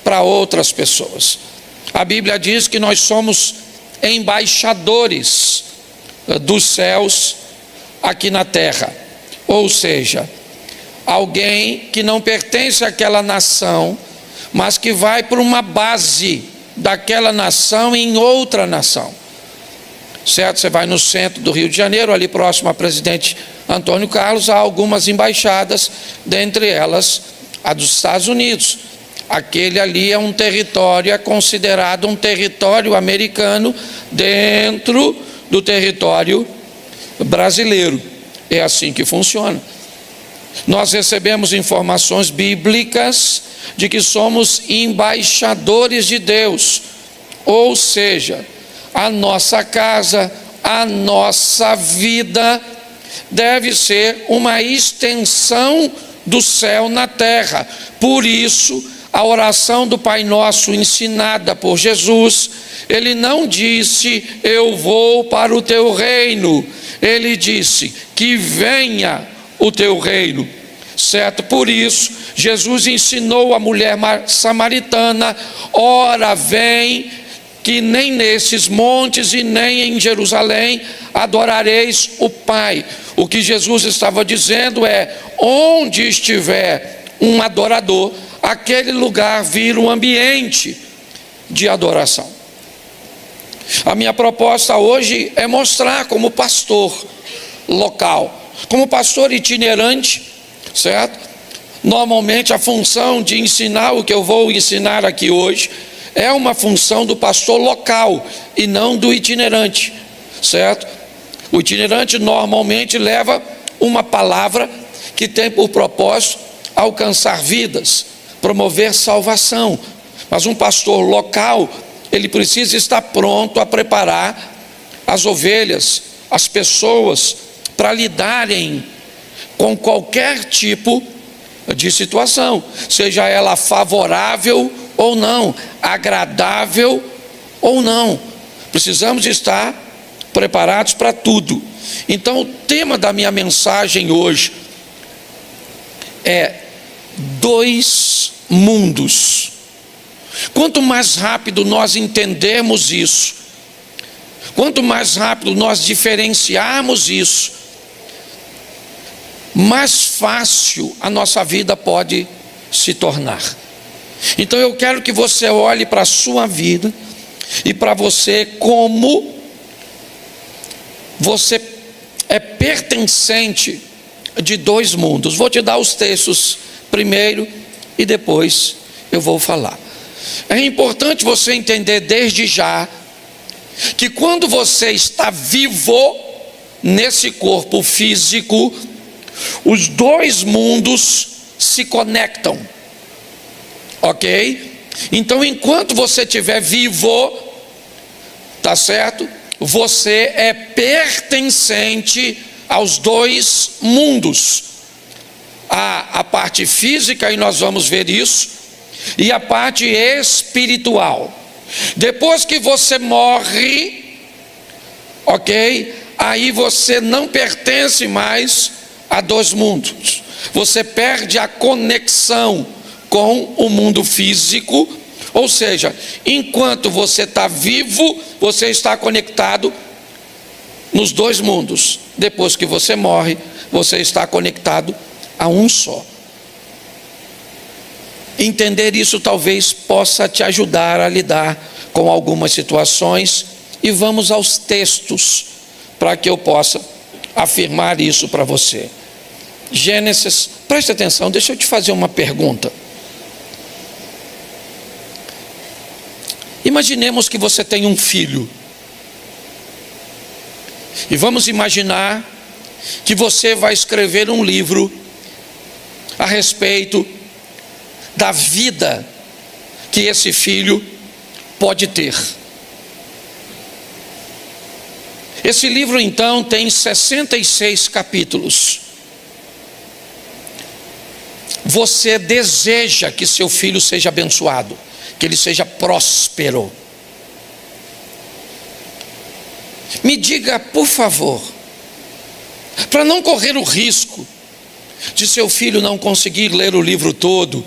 S1: para outras pessoas. A Bíblia diz que nós somos embaixadores dos céus aqui na terra. Ou seja, alguém que não pertence àquela nação, mas que vai para uma base daquela nação em outra nação. Certo? Você vai no centro do Rio de Janeiro, ali próximo a Presidente Antônio Carlos, há algumas embaixadas, dentre elas a dos Estados Unidos. Aquele ali é um território, é considerado um território americano dentro do território brasileiro. É assim que funciona. Nós recebemos informações bíblicas de que somos embaixadores de Deus, ou seja, a nossa casa, a nossa vida deve ser uma extensão do céu na terra. Por isso, a oração do Pai Nosso ensinada por Jesus, ele não disse, eu vou para o teu reino. Ele disse, que venha o teu reino. Certo? Por isso, Jesus ensinou a mulher samaritana, ora vem, que nem nesses montes e nem em Jerusalém adorareis o Pai. O que Jesus estava dizendo é, onde estiver um adorador, aquele lugar vira um ambiente de adoração. A minha proposta hoje é mostrar como pastor local, como pastor itinerante, certo? Normalmente a função de ensinar o que eu vou ensinar aqui hoje é uma função do pastor local e não do itinerante, certo? O itinerante normalmente leva uma palavra que tem por propósito alcançar vidas, promover salvação. Mas um pastor local, ele precisa estar pronto a preparar as ovelhas, as pessoas, para lidarem com qualquer tipo de situação, seja ela favorável ou não, agradável ou não. Precisamos estar preparados para tudo. Então, o tema da minha mensagem hoje é 2 mundos. Quanto mais rápido nós entendermos isso, quanto mais rápido nós diferenciarmos isso, mais fácil a nossa vida pode se tornar. Então eu quero que você olhe para a sua vida e para você como você é pertencente de 2 mundos. Vou te dar os textos primeiro e depois eu vou falar. É importante você entender desde já que quando você está vivo nesse corpo físico, os 2 mundos se conectam. Ok? Então, enquanto você estiver vivo, tá certo? Você é pertencente aos 2 mundos. A parte física, e nós vamos ver isso, e a parte espiritual. Depois que você morre, ok? Aí você não pertence mais a 2 mundos. Você perde a conexão com o mundo físico, ou seja, enquanto você está vivo, você está conectado nos 2 mundos. Depois que você morre, você está conectado a um só. Entender isso talvez possa te ajudar a lidar com algumas situações, e vamos aos textos para que eu possa afirmar isso para você. Gênesis, preste atenção, deixa eu te fazer uma pergunta. Imaginemos que você tem um filho. E vamos imaginar que você vai escrever um livro a respeito da vida que esse filho pode ter. Esse livro então tem 66 capítulos. Você deseja que seu filho seja abençoado, que ele seja próspero. Me diga, por favor, para não correr o risco de seu filho não conseguir ler o livro todo,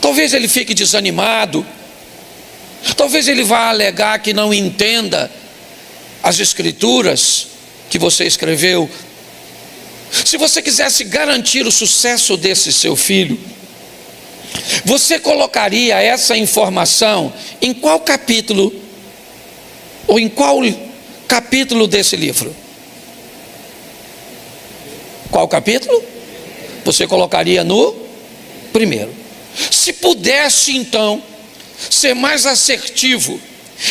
S1: talvez ele fique desanimado, talvez ele vá alegar que não entenda as escrituras que você escreveu. Se você quisesse garantir o sucesso desse seu filho, você colocaria essa informação em qual capítulo, ou em qual capítulo desse livro? Qual capítulo? Você colocaria no primeiro. Se pudesse então ser mais assertivo,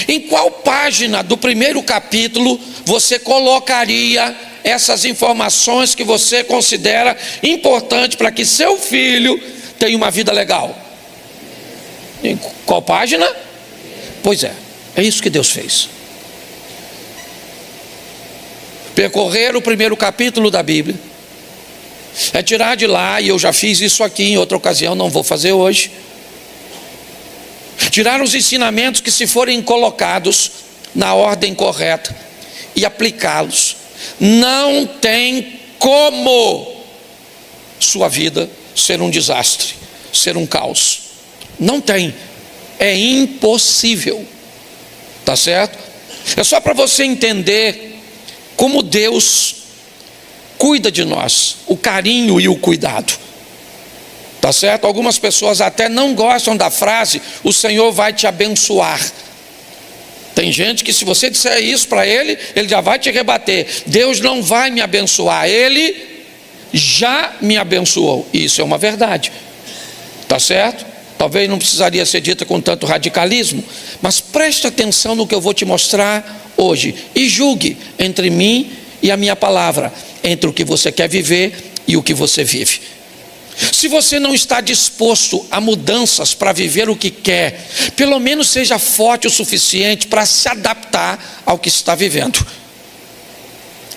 S1: em qual página do primeiro capítulo você colocaria essas informações que você considera importante para que seu filho tenha uma vida legal? Em qual página? Pois é isso que Deus fez. Percorrer o primeiro capítulo da Bíblia é tirar de lá, e eu já fiz isso aqui em outra ocasião, não vou fazer hoje, tirar os ensinamentos que, se forem colocados na ordem correta e aplicá-los, não tem como sua vida ser um desastre, ser um caos. Não tem, é impossível, tá certo? É só para você entender como Deus cuida de nós, o carinho e o cuidado, tá certo? Algumas pessoas até não gostam da frase, o Senhor vai te abençoar. Tem gente que, se você disser isso para ele, ele já vai te rebater. Deus não vai me abençoar, ele já me abençoou. Isso é uma verdade, tá certo? Talvez não precisaria ser dita com tanto radicalismo, mas preste atenção no que eu vou te mostrar hoje e julgue entre mim e a minha palavra, entre o que você quer viver e o que você vive. Se você não está disposto a mudanças para viver o que quer, pelo menos seja forte o suficiente para se adaptar ao que está vivendo.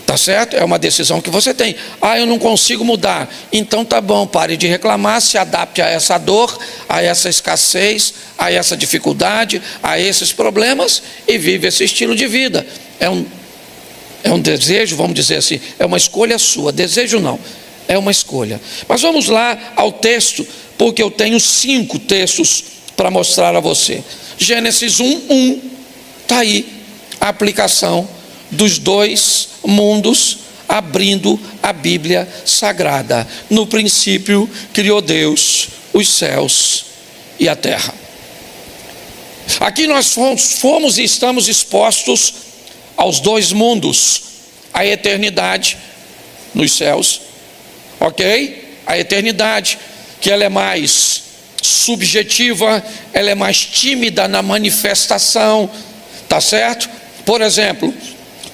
S1: Tá certo? É uma decisão que você tem. Eu não consigo mudar. Então tá bom, pare de reclamar, se adapte a essa dor, a essa escassez, a essa dificuldade, a esses problemas e vive esse estilo de vida. É um desejo, vamos dizer assim, é uma escolha sua. Desejo não, é uma escolha. Mas vamos lá ao texto, porque eu tenho 5 textos para mostrar a você. Gênesis 1:1, está aí a aplicação dos 2 mundos, abrindo a Bíblia Sagrada. No princípio criou Deus os céus e a terra. Aqui nós fomos e estamos expostos aos 2 mundos, a eternidade nos céus, ok? A eternidade, que ela é mais subjetiva, ela é mais tímida na manifestação, tá certo? Por exemplo,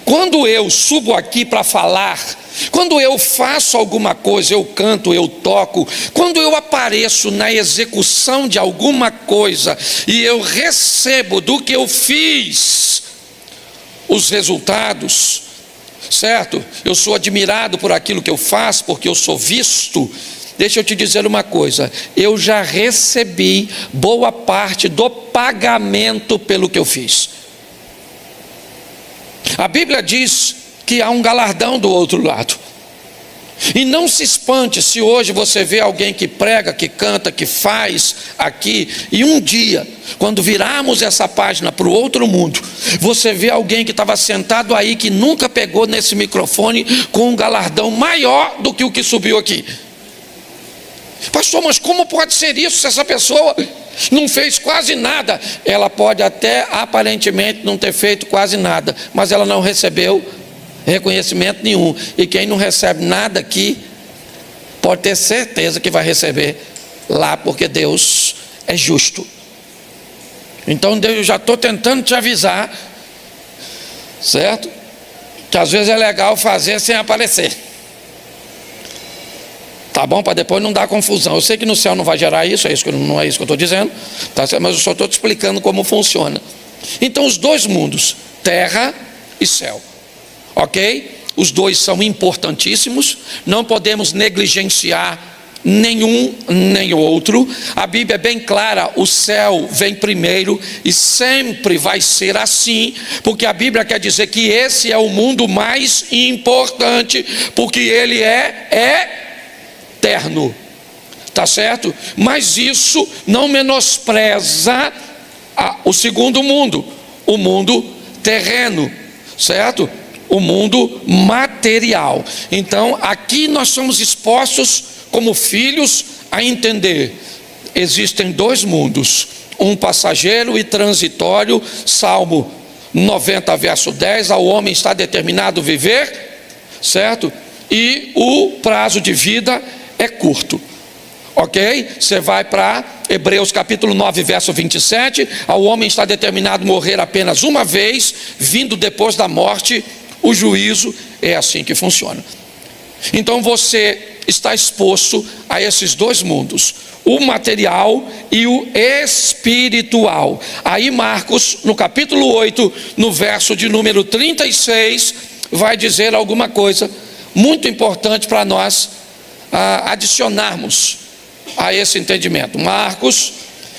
S1: quando eu subo aqui para falar, quando eu faço alguma coisa, eu canto, eu toco, quando eu apareço na execução de alguma coisa e eu recebo do que eu fiz os resultados, certo? Eu sou admirado por aquilo que eu faço, porque eu sou visto. Deixa eu te dizer uma coisa, eu já recebi boa parte do pagamento pelo que eu fiz. A Bíblia diz que há um galardão do outro lado. E não se espante se hoje você vê alguém que prega, que canta, que faz aqui, e um dia, quando virarmos essa página para o outro mundo, você vê alguém que estava sentado aí, que nunca pegou nesse microfone, com um galardão maior do que o que subiu aqui. Pastor, mas como pode ser isso se essa pessoa não fez quase nada? Ela pode até aparentemente não ter feito quase nada, mas ela não recebeu reconhecimento nenhum. E quem não recebe nada aqui pode ter certeza que vai receber lá, porque Deus é justo. Então eu já estou tentando te avisar, certo? Que às vezes é legal fazer sem aparecer, tá bom? Para depois não dar confusão. Eu sei que no céu não vai gerar isso, não é isso que eu estou dizendo, tá certo? Mas eu só estou te explicando como funciona. Então os 2 mundos, terra e céu, ok? Os 2 são importantíssimos, não podemos negligenciar nenhum nem outro. A Bíblia é bem clara, o céu vem primeiro e sempre vai ser assim, porque a Bíblia quer dizer que esse é o mundo mais importante, porque ele é eterno, tá certo? Mas isso não menospreza o segundo mundo, o mundo terreno, certo? o mundo material. Então, aqui nós somos expostos como filhos a entender: existem dois mundos, um passageiro e transitório. Salmo 90, verso 10, ao homem está determinado viver, certo? E o prazo de vida é curto. Ok? Você vai para Hebreus capítulo 9, verso 27, ao homem está determinado morrer apenas uma vez, vindo depois da morte o juízo. É assim que funciona. Então você está exposto a esses dois mundos, o material e o espiritual. Aí Marcos, no capítulo 8, no verso de número 36, vai dizer alguma coisa muito importante para nós adicionarmos a esse entendimento. Marcos,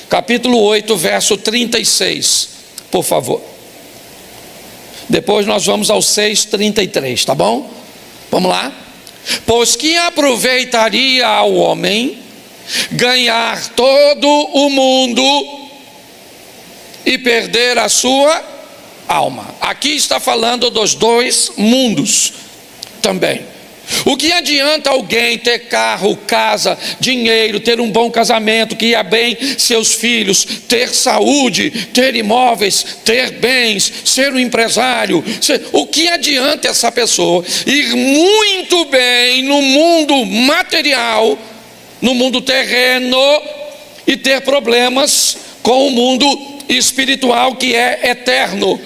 S1: capítulo 8, verso 36, por favor. Depois nós vamos ao 6:33, tá bom? Vamos lá. Pois que aproveitaria ao homem ganhar todo o mundo e perder a sua alma? Aqui está falando dos dois mundos também. O que adianta alguém ter carro, casa, dinheiro, ter um bom casamento, criar bem seus filhos, ter saúde, ter imóveis, ter bens, ser um empresário? O que adianta essa pessoa ir muito bem no mundo material, no mundo terreno, e ter problemas com o mundo espiritual, que é eterno?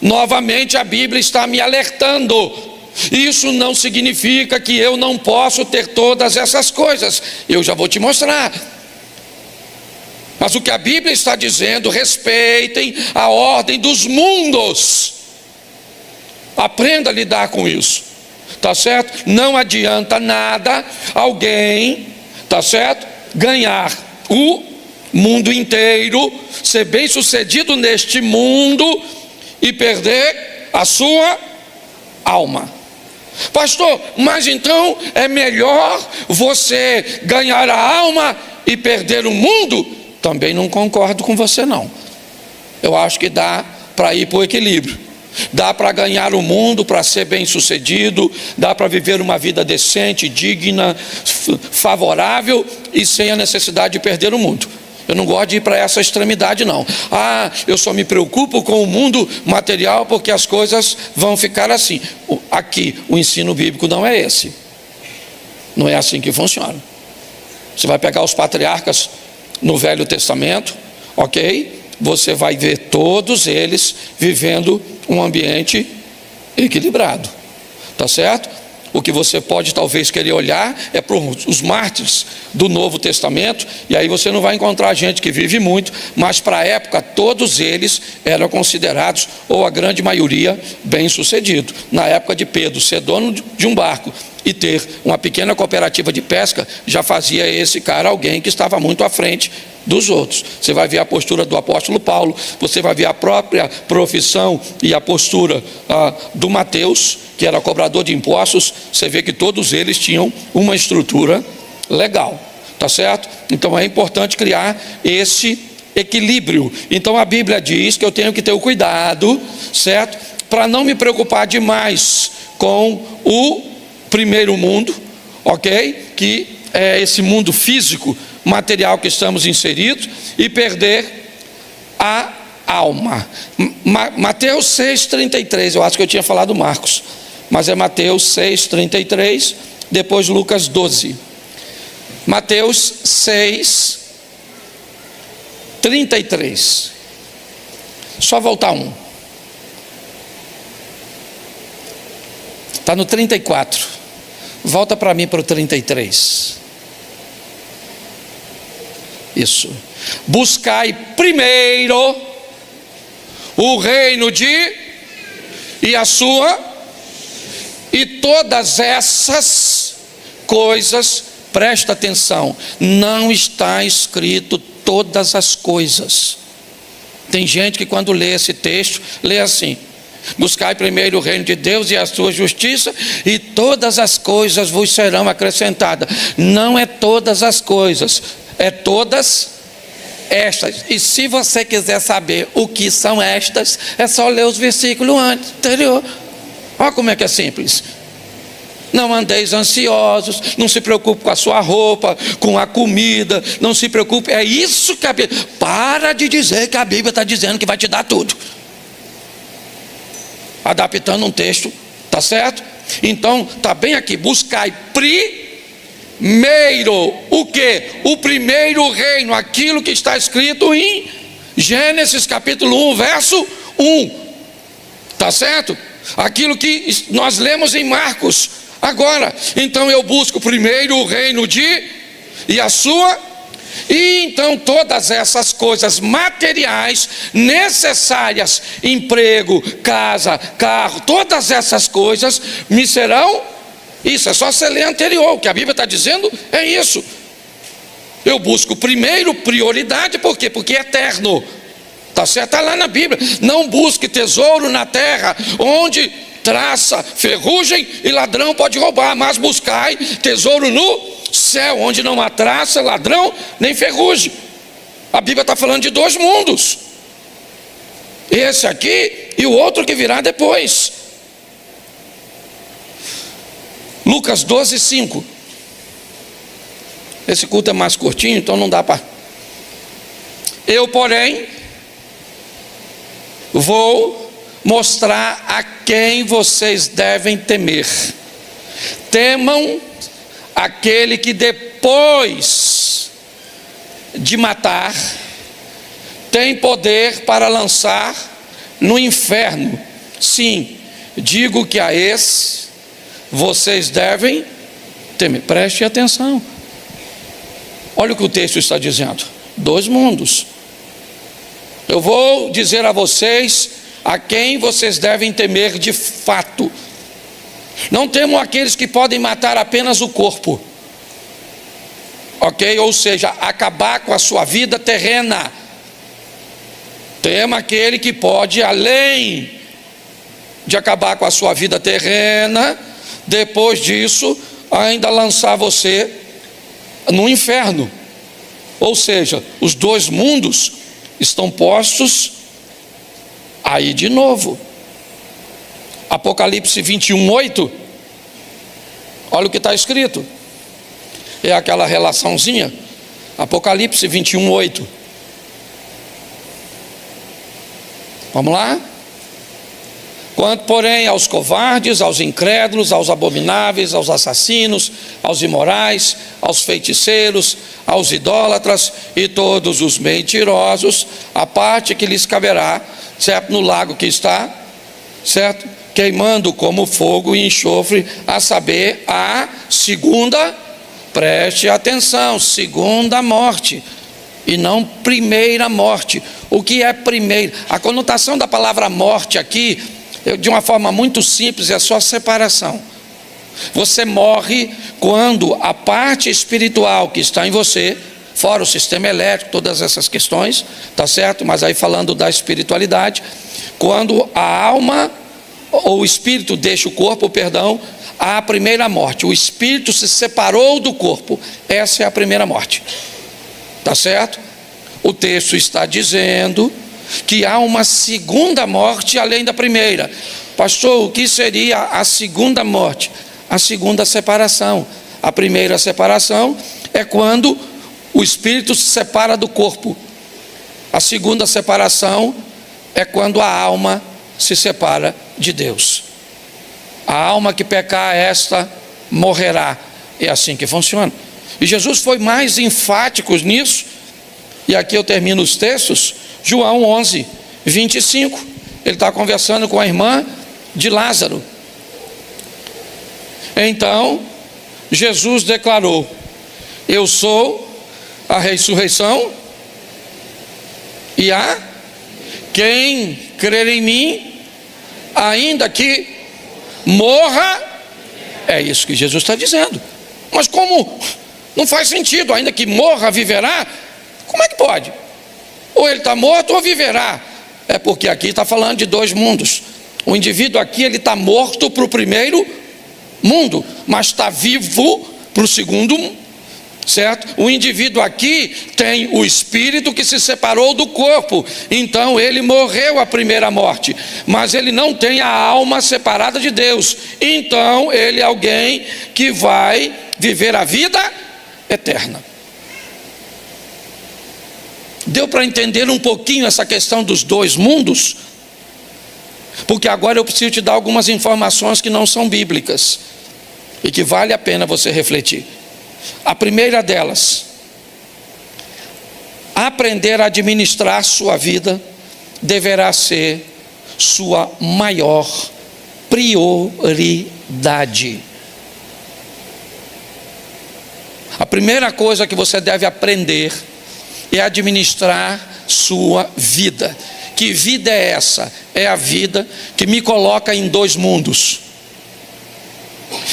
S1: Novamente a Bíblia está me alertando. Isso não significa que eu não posso ter todas essas coisas. Eu já vou te mostrar. Mas o que a Bíblia está dizendo: respeitem a ordem dos mundos. Aprenda a lidar com isso, tá certo? Não adianta nada alguém, tá certo, ganhar o mundo inteiro, ser bem sucedido neste mundo e perder a sua alma. Pastor, mas então é melhor você ganhar a alma e perder o mundo? Também não concordo com você, não. Eu acho que dá para ir para o equilíbrio. Dá para ganhar o mundo, para ser bem sucedido, dá para viver uma vida decente, digna, favorável e sem a necessidade de perder o mundo. Eu não gosto de ir para essa extremidade, não. Eu só me preocupo com o mundo material porque as coisas vão ficar assim. Aqui, o ensino bíblico não é esse. Não é assim que funciona. Você vai pegar os patriarcas no Velho Testamento, ok? Você vai ver todos eles vivendo um ambiente equilibrado. Tá certo? O que você pode talvez querer olhar é para os mártires do Novo Testamento, e aí você não vai encontrar gente que vive muito, mas para a época todos eles eram considerados, ou a grande maioria, bem-sucedido. Na época de Pedro, ser dono de um barco e ter uma pequena cooperativa de pesca, já fazia esse cara alguém que estava muito à frente dos outros. Você vai ver a postura do apóstolo Paulo, você vai ver a própria profissão e a postura do Mateus, que era cobrador de impostos. Você vê que todos eles tinham uma estrutura legal, tá certo? Então é importante criar esse equilíbrio. Então a Bíblia diz que eu tenho que ter o cuidado, certo? Para não me preocupar demais com o primeiro mundo, ok? Que é esse mundo físico, material que estamos inseridos, e perder a alma. Mateus 6:33, eu acho que eu tinha falado Marcos, mas é Mateus 6:33, depois Lucas 12. Mateus 6:33. Só voltar um. Está no 34. Volta para mim para o 33. Isso. Buscai primeiro o reino e a sua, e todas essas coisas, presta atenção, não está escrito todas as coisas. Tem gente que quando lê esse texto, lê assim: buscai primeiro o reino de Deus e a sua justiça, e todas as coisas vos serão acrescentadas. Não é todas as coisas, é todas estas. E se você quiser saber o que são estas, é só ler os versículos anterior. Olha como é que é simples. Não andeis ansiosos, não se preocupe com a sua roupa, com a comida, não se preocupe. É isso que a Bíblia... Para de dizer que a Bíblia está dizendo que vai te dar tudo. Adaptando um texto, tá certo? Então, está bem aqui, buscai primeiro, o quê? O primeiro reino, aquilo que está escrito em Gênesis capítulo 1, verso 1, tá certo? Aquilo que nós lemos em Marcos, agora. Então eu busco primeiro o reino e a sua, e então todas essas coisas materiais necessárias, emprego, casa, carro, todas essas coisas me serão. Isso é só você ler anterior, o que a Bíblia está dizendo é isso. Eu busco primeiro prioridade, por quê? Porque é eterno, tá certo? Está lá na Bíblia. Não busque tesouro na terra, onde traça, ferrugem e ladrão pode roubar, mas buscai tesouro no céu, onde não há traça, ladrão, nem ferrugem. A Bíblia está falando de dois mundos, esse aqui e o outro que virá depois. Lucas 12, 5. Esse culto é mais curtinho, então não dá para... Eu, porém, vou mostrar a quem vocês devem temer. Temam aquele que depois de matar tem poder para lançar no inferno. Sim, digo que a esse vocês devem temer. Preste atenção. Olha o que o texto está dizendo. Dois mundos. Eu vou dizer a vocês a quem vocês devem temer de fato. Não temam aqueles que podem matar apenas o corpo, ok? Ou seja, acabar com a sua vida terrena. Tema aquele que pode, além de acabar com a sua vida terrena, depois disso, ainda lançar você no inferno. Ou seja, os dois mundos estão postos aí de novo. Apocalipse 21, 8. Olha o que está escrito. É aquela relaçãozinha. Apocalipse 21, 8. Vamos lá? Quanto, porém, aos covardes, aos incrédulos, aos abomináveis, aos assassinos, aos imorais, aos feiticeiros, aos idólatras e todos os mentirosos, a parte que lhes caberá, certo? No lago que está, certo? Queimando como fogo e enxofre, a saber, a segunda, preste atenção, segunda morte, e não primeira morte. O que é primeira? A conotação da palavra morte aqui, de uma forma muito simples, é só separação. Você morre quando a parte espiritual que está em você, fora o sistema elétrico, todas essas questões, tá certo? Mas aí falando da espiritualidade, quando a alma ou o espírito deixa o corpo, perdão, há a primeira morte. O espírito se separou do corpo. Essa é a primeira morte. Tá certo? O texto está dizendo que há uma segunda morte além da primeira. Pastor, o que seria a segunda morte? A segunda separação. A primeira separação é quando o espírito se separa do corpo. A segunda separação é quando a alma se separa de Deus. A alma que pecar, esta morrerá. É assim que funciona. E Jesus foi mais enfático nisso. E aqui eu termino os textos. João 11, 25. Ele está conversando com a irmã de Lázaro. Então Jesus declarou: eu sou a ressurreição e a quem crer em mim, ainda que morra. É isso que Jesus está dizendo. Mas como? Não faz sentido. Ainda que morra, viverá. Como é que pode? Ou ele está morto ou viverá. É porque aqui está falando de dois mundos. O indivíduo aqui, ele está morto para o primeiro mundo, mas está vivo para o segundo certo? O indivíduo aqui tem o espírito que se separou do corpo, então ele morreu a primeira morte, mas ele não tem a alma separada de Deus, então ele é alguém que vai viver a vida eterna. Deu para entender um pouquinho essa questão dos dois mundos? Porque agora eu preciso te dar algumas informações que não são bíblicas e que vale a pena você refletir. A primeira delas: aprender a administrar sua vida deverá ser sua maior prioridade. A primeira coisa que você deve aprender é administrar sua vida. Que vida é essa? É a vida que me coloca em dois mundos.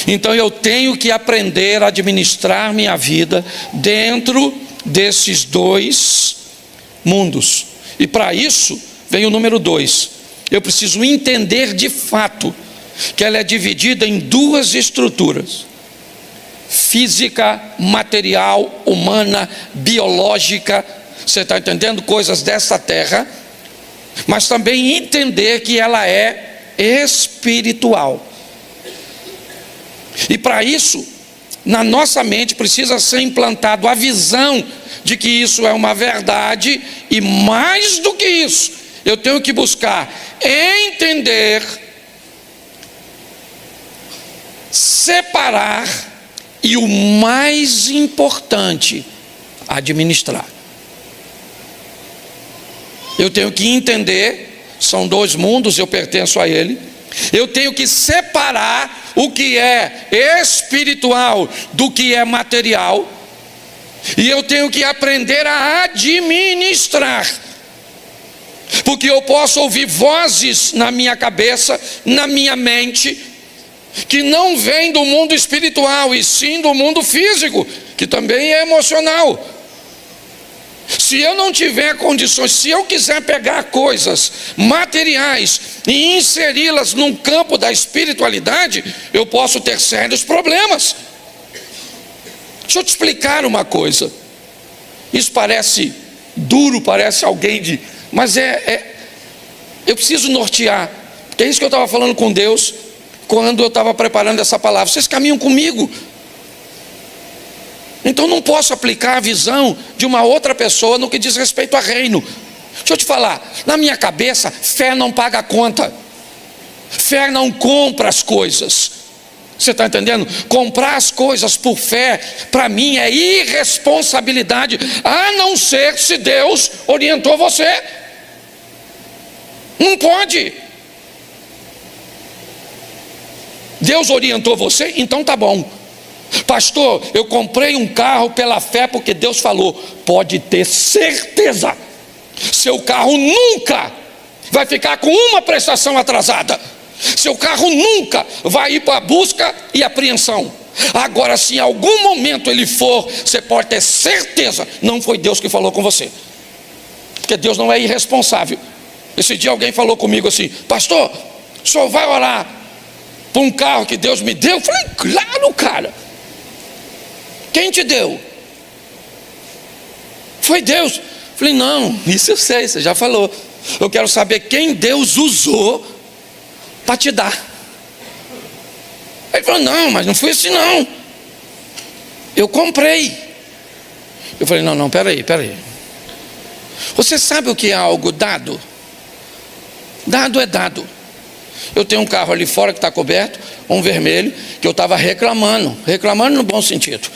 S1: Então eu tenho que aprender a administrar minha vida dentro desses dois mundos. E para isso vem o número 2. Eu preciso entender de fato que ela é dividida em duas estruturas: física, material, humana, biológica. Você está entendendo? Coisas dessa terra. Mas também entender que ela é espiritual. E para isso, na nossa mente precisa ser implantado a visão de que isso é uma verdade, e mais do que isso, eu tenho que buscar entender, separar e, o mais importante, administrar. Eu tenho que entender, são dois mundos, eu pertenço a ele. Eu tenho que separar o que é espiritual do que é material. E eu tenho que aprender a administrar. Porque eu posso ouvir vozes na minha cabeça, na minha mente, que não vêm do mundo espiritual, e sim do mundo físico, que também é emocional. Se eu não tiver condições, se eu quiser pegar coisas materiais e inseri-las num campo da espiritualidade, eu posso ter sérios problemas. Deixa eu te explicar uma coisa. Isso parece duro, parece alguém de... Mas eu preciso nortear, porque é isso que eu estava falando com Deus quando eu estava preparando essa palavra. Vocês caminham comigo. Então não posso aplicar a visão de uma outra pessoa no que diz respeito a reino. Deixa eu te falar, na minha cabeça, fé não paga a conta. Fé não compra as coisas. Você está entendendo? Comprar as coisas por fé, para mim é irresponsabilidade, a não ser se Deus orientou você. Não pode. Deus orientou você, então tá bom. Pastor, eu comprei um carro pela fé porque Deus falou. Pode ter certeza, seu carro nunca vai ficar com uma prestação atrasada. Seu carro nunca vai ir para busca e apreensão. Agora, se em algum momento ele for, você pode ter certeza, não foi Deus que falou com você, porque Deus não é irresponsável. Esse dia alguém falou comigo assim: pastor, o senhor vai orar por um carro que Deus me deu? Eu falei: claro, cara. Quem te deu? Foi Deus. Eu falei: não, isso eu sei, você já falou. Eu quero saber quem Deus usou para te dar. Ele falou: não, mas não foi assim não. Eu comprei. Eu falei: não, peraí. Você sabe o que é algo dado? Dado é dado. Eu tenho um carro ali fora que está coberto, um vermelho, que eu estava reclamando no bom sentido.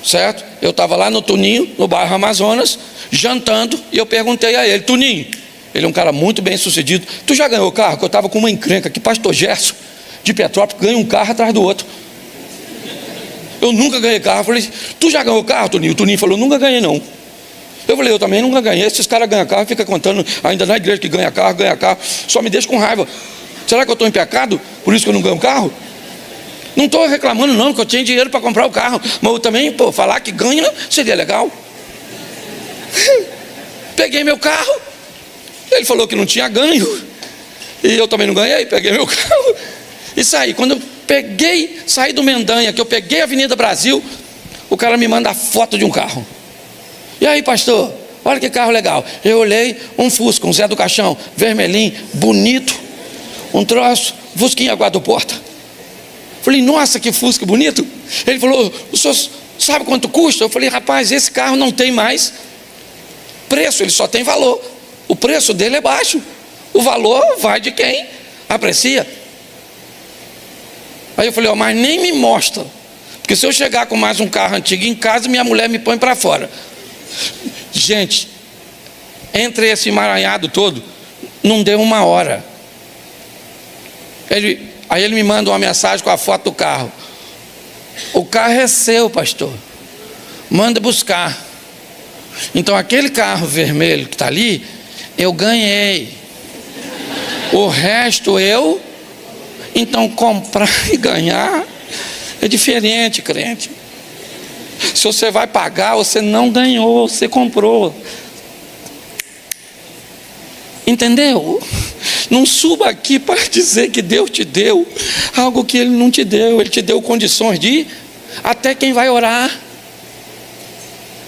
S1: Certo? Eu estava lá no Tuninho, no bairro Amazonas, jantando, e eu perguntei a ele: Tuninho, ele é um cara muito bem sucedido, tu já ganhou carro? Que eu estava com uma encrenca que pastor Gerson de Petrópolis ganha um carro atrás do outro. Eu nunca ganhei carro. Eu falei: tu já ganhou carro, Tuninho? O Tuninho falou: nunca ganhei não. Eu falei: eu também nunca ganhei. Esses caras ganham carro, fica contando ainda na igreja que ganha carro, só me deixa com raiva. Será que eu estou em pecado? Por isso que eu não ganho carro? Não estou reclamando não, que eu tinha dinheiro para comprar o carro, mas eu também, falar que ganha seria legal. Peguei meu carro, ele falou que não tinha ganho, e eu também não ganhei. Peguei meu carro e saí. Quando eu saí do Mendanha, que eu peguei a Avenida Brasil, o cara me manda a foto de um carro. E aí, pastor, olha que carro legal. Eu olhei, um Fusca, um Zé do Caixão, vermelhinho, bonito, um troço, Fusquinha quatro portas. Falei, nossa, que Fusca bonito. Ele falou, o senhor sabe quanto custa? Eu falei, rapaz, esse carro não tem mais preço, ele só tem valor. O preço dele é baixo, o valor vai de quem aprecia. Aí eu falei, mas nem me mostra, porque se eu chegar com mais um carro antigo em casa, minha mulher me põe para fora. Gente, entre esse emaranhado todo, não deu uma hora. Aí ele me manda uma mensagem com a foto do carro. O carro é seu, pastor, manda buscar. Então aquele carro vermelho que está ali, eu ganhei. O resto eu... Então comprar e ganhar é diferente, crente. Se você vai pagar, você não ganhou, você comprou. Entendeu? Não suba aqui para dizer que Deus te deu algo que Ele não te deu. Ele te deu condições de... Até quem vai orar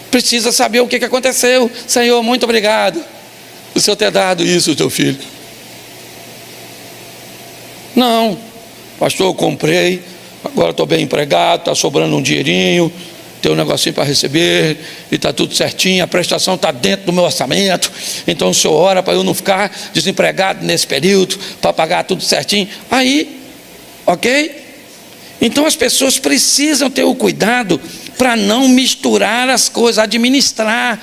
S1: precisa saber o que aconteceu. Senhor, muito obrigado por o Senhor ter dado isso ao teu filho. Não, pastor, eu comprei, agora estou bem empregado, está sobrando um dinheirinho, tem um negocinho para receber, e está tudo certinho, a prestação está dentro do meu orçamento, então o senhor ora para eu não ficar desempregado nesse período, para pagar tudo certinho. Aí, ok? Então as pessoas precisam ter o cuidado para não misturar as coisas, administrar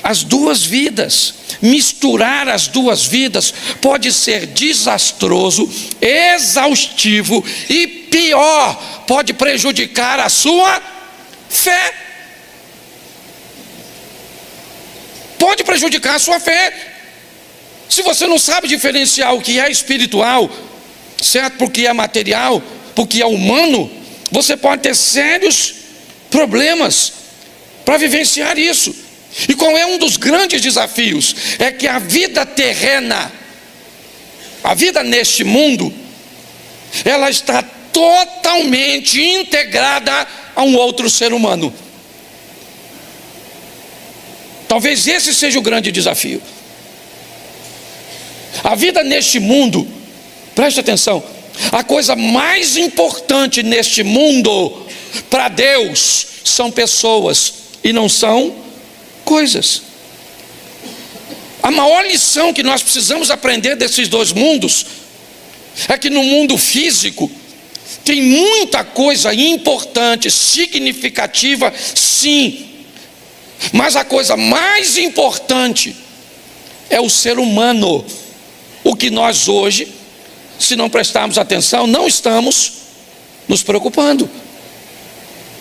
S1: as duas vidas. Misturar as duas vidas pode ser desastroso, exaustivo e pior, pode prejudicar a sua fé. Pode prejudicar a sua fé. Se você não sabe diferenciar o que é espiritual, certo? Porque é material, porque é humano, você pode ter sérios problemas para vivenciar isso. E qual é um dos grandes desafios? É que a vida terrena, a vida neste mundo, ela está totalmente integrada a um outro ser humano. Talvez esse seja o grande desafio. A vida neste mundo, preste atenção, a coisa mais importante neste mundo para Deus são pessoas e não são coisas. A maior lição que nós precisamos aprender desses dois mundos é que no mundo físico tem muita coisa importante, significativa, sim, mas a coisa mais importante é o ser humano. O que nós hoje, se não prestarmos atenção, não estamos nos preocupando,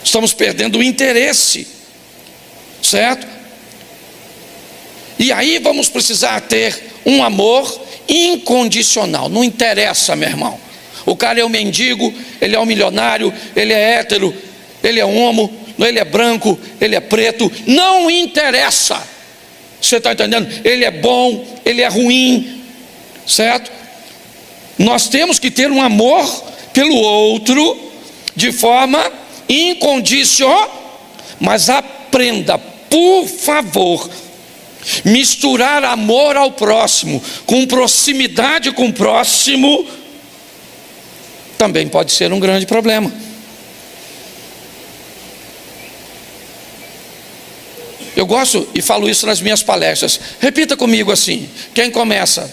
S1: estamos perdendo o interesse, certo? E aí vamos precisar ter um amor incondicional. Não interessa, meu irmão, o cara é um mendigo, ele é um milionário, ele é hétero, ele é homo, ele é branco, ele é preto, não interessa. Você está entendendo? Ele é bom, ele é ruim, certo? Nós temos que ter um amor pelo outro de forma incondicional. Mas aprenda, por favor, misturar amor ao próximo com proximidade com o próximo também pode ser um grande problema. Eu gosto e falo isso nas minhas palestras. Repita comigo assim: quem começa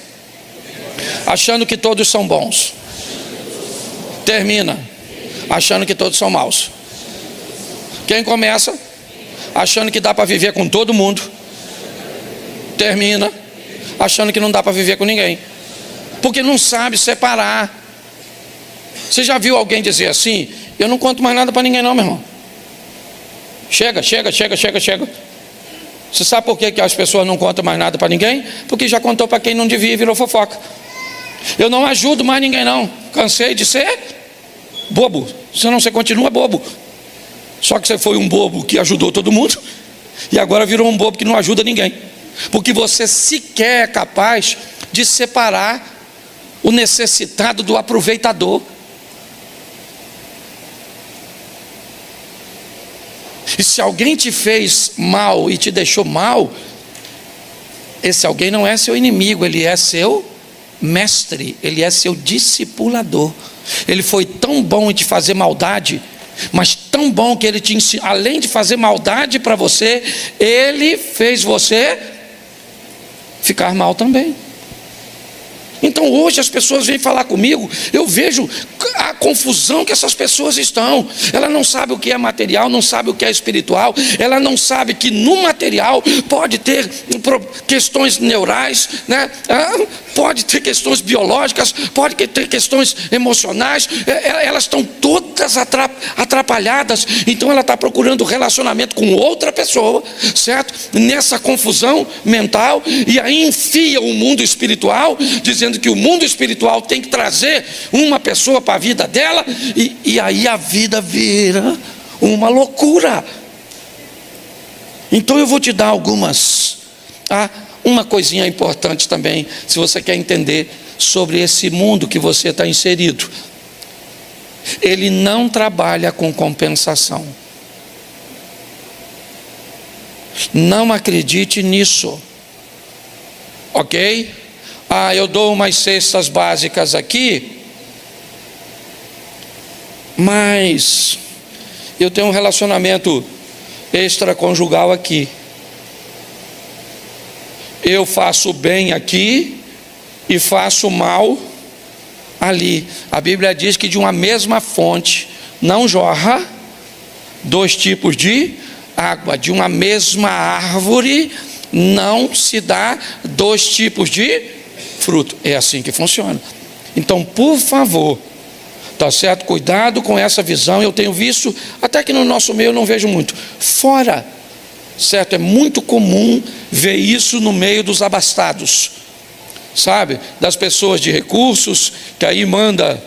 S1: achando que todos são bons, termina achando que todos são maus. Quem começa achando que dá para viver com todo mundo, termina achando que não dá para viver com ninguém, porque não sabe separar. Você já viu alguém dizer assim: eu não conto mais nada para ninguém não, meu irmão, chega. Você sabe por que as pessoas não contam mais nada para ninguém? Porque já contou para quem não devia e virou fofoca. Eu não ajudo mais ninguém não, cansei de ser bobo. Senão você continua bobo, só que você foi um bobo que ajudou todo mundo e agora virou um bobo que não ajuda ninguém, porque você sequer é capaz de separar o necessitado do aproveitador. E se alguém te fez mal e te deixou mal, esse alguém não é seu inimigo, ele é seu mestre, ele é seu discipulador. Ele foi tão bom em te fazer maldade, mas tão bom que ele te ensinou, além de fazer maldade para você, ele fez você ficar mal também. Então hoje as pessoas vêm falar comigo, eu vejo a confusão que essas pessoas estão. Ela não sabe o que é material, não sabe o que é espiritual. Ela não sabe que no material pode ter questões neurais, né? Pode ter questões biológicas, pode ter questões emocionais. Elas estão todas atrapalhadas. Então ela está procurando relacionamento com outra pessoa, certo? Nessa confusão mental, e aí enfia o mundo espiritual, dizendo que o mundo espiritual tem que trazer uma pessoa para a vida dela, e aí a vida vira uma loucura. Então eu vou te dar uma coisinha importante também, se você quer entender sobre esse mundo que você está inserido. Ele não trabalha com compensação. Não acredite nisso, ok? Eu dou umas cestas básicas aqui, mas eu tenho um relacionamento extraconjugal aqui. Eu faço bem aqui e faço mal ali. A Bíblia diz que de uma mesma fonte não jorra dois tipos de água. De uma mesma árvore não se dá dois tipos de fruto. É assim que funciona. Então, por favor, tá certo? Cuidado com essa visão. Eu tenho visto, até que no nosso meio eu não vejo muito. Fora, certo? É muito comum ver isso no meio dos abastados, sabe? Das pessoas de recursos, que aí manda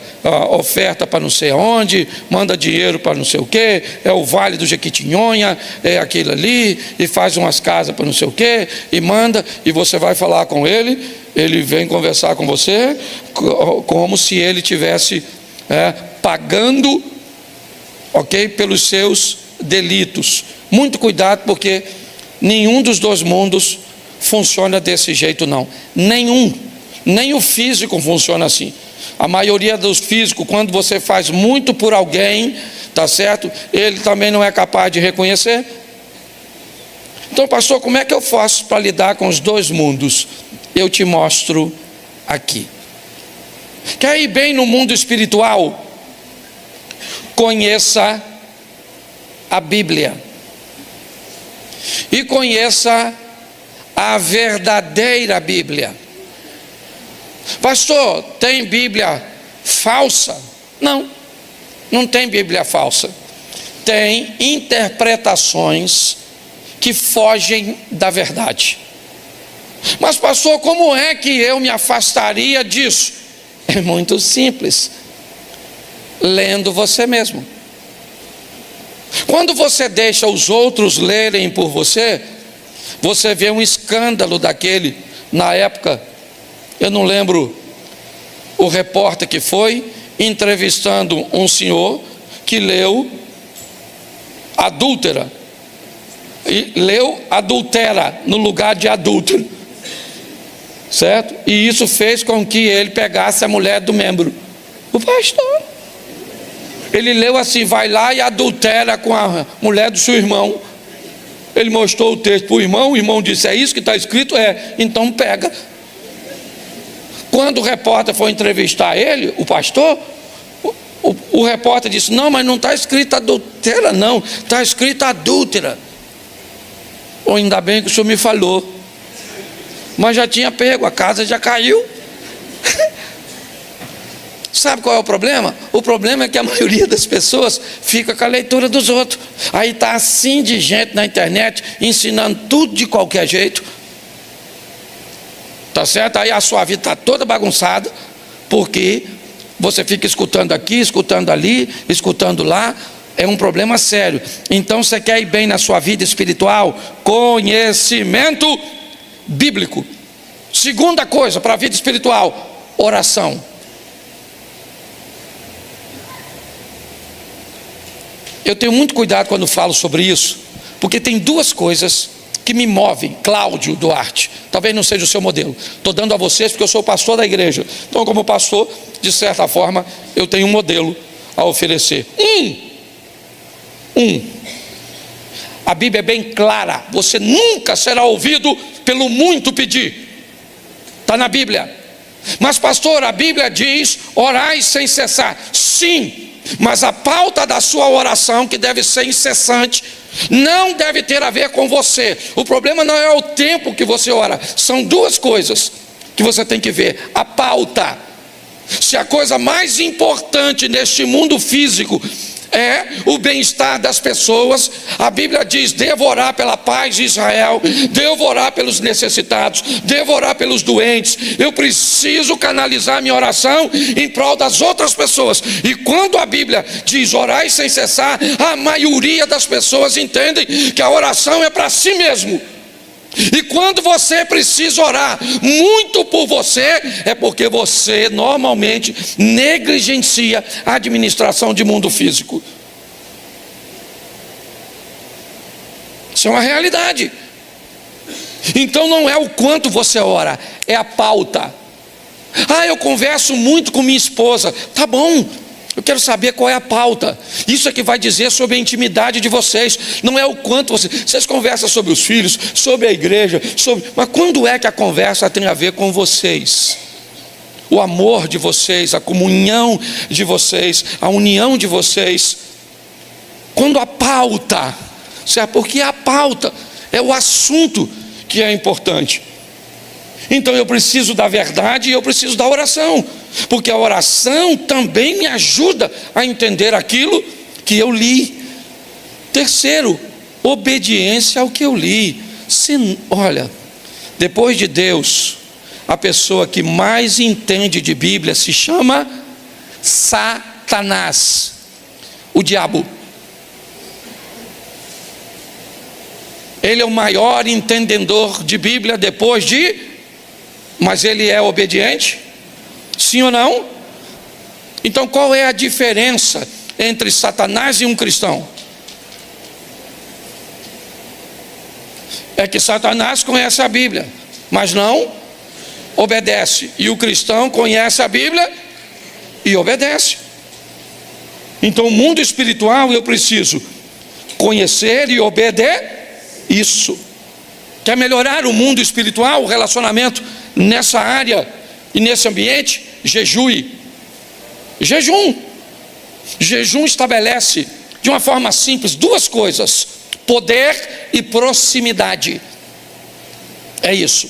S1: oferta para não sei aonde, manda dinheiro para não sei o que, é o Vale do Jequitinhonha, é aquilo ali, e faz umas casas para não sei o que, e manda, e você vai falar com ele, ele vem conversar com você, como se ele tivesse pagando, ok, pelos seus delitos. Muito cuidado, porque nenhum dos dois mundos funciona desse jeito, não. Nenhum. Nem o físico funciona assim. A maioria dos físicos, quando você faz muito por alguém, tá certo? Ele também não é capaz de reconhecer. Então, pastor, como é que eu faço para lidar com os dois mundos? Eu te mostro aqui. Quer ir bem no mundo espiritual? Conheça a Bíblia. E conheça a verdadeira Bíblia. Pastor, tem Bíblia falsa? Não, não tem Bíblia falsa. Tem interpretações que fogem da verdade. Mas pastor, como é que eu me afastaria disso? É muito simples. Lendo você mesmo. Quando você deixa os outros lerem por você, você vê um escândalo daquele. Na época, eu não lembro o repórter que foi, entrevistando um senhor que leu adúltera, e leu adultera no lugar de adúltero, certo? E isso fez com que ele pegasse a mulher do membro. O pastor, ele leu assim: vai lá e adultera com a mulher do seu irmão. Ele mostrou o texto para o irmão disse: é isso que está escrito? É, então pega. Quando o repórter foi entrevistar ele, o pastor, o repórter disse: não, mas não está escrito adultera, não, está escrito adúltera. Ou ainda bem que o senhor me falou, mas já tinha pego, a casa já caiu. Sabe qual é o problema? O problema é que a maioria das pessoas fica com a leitura dos outros. Aí está assim de gente na internet, ensinando tudo de qualquer jeito. Tá certo? Aí a sua vida está toda bagunçada, porque você fica escutando aqui, escutando ali, escutando lá. É um problema sério. Então, você quer ir bem na sua vida espiritual? Conhecimento bíblico. Segunda coisa para a vida espiritual: oração. Eu tenho muito cuidado quando falo sobre isso, porque tem duas coisas que me movem. Cláudio Duarte, talvez não seja o seu modelo, estou dando a vocês porque eu sou pastor da igreja, então como pastor, de certa forma, eu tenho um modelo a oferecer. A Bíblia é bem clara: você nunca será ouvido pelo muito pedir. Está na Bíblia. Mas pastor, a Bíblia diz: orai sem cessar. Sim, mas a pauta da sua oração, que deve ser incessante, não deve ter a ver com você. O problema não é o tempo que você ora, são duas coisas que você tem que ver. A pauta. Se a coisa mais importante neste mundo físico é o bem-estar das pessoas, a Bíblia diz: devo orar pela paz de Israel, devo orar pelos necessitados, devo orar pelos doentes. Eu preciso canalizar minha oração em prol das outras pessoas. E quando a Bíblia diz orai sem cessar, a maioria das pessoas entendem que a oração é para si mesmo. E quando você precisa orar muito por você, é porque você normalmente negligencia a administração de mundo físico. Isso é uma realidade. Então não é o quanto você ora, é a pauta. Eu converso muito com minha esposa. Tá bom, eu quero saber qual é a pauta. Isso é que vai dizer sobre a intimidade de vocês. Não é o quanto vocês conversam sobre os filhos, sobre a igreja, mas quando é que a conversa tem a ver com vocês? O amor de vocês, a comunhão de vocês, a união de vocês. Quando a pauta, certo? Porque a pauta é o assunto que é importante. Então eu preciso da verdade e eu preciso da oração, porque a oração também me ajuda a entender aquilo que eu li. Terceiro, obediência ao que eu li. Olha, depois de Deus, a pessoa que mais entende de Bíblia se chama Satanás, o diabo. Ele é o maior entendedor de Bíblia depois de... Mas ele é obediente? Sim ou não? Então qual é a diferença entre Satanás e um cristão? É que Satanás conhece a Bíblia, mas não obedece. E o cristão conhece a Bíblia e obedece. Então o mundo espiritual eu preciso conhecer e obedecer. Isso. Quer melhorar o mundo espiritual, o relacionamento nessa área e nesse ambiente? Jejue. Jejum estabelece de uma forma simples duas coisas: poder e proximidade. É isso.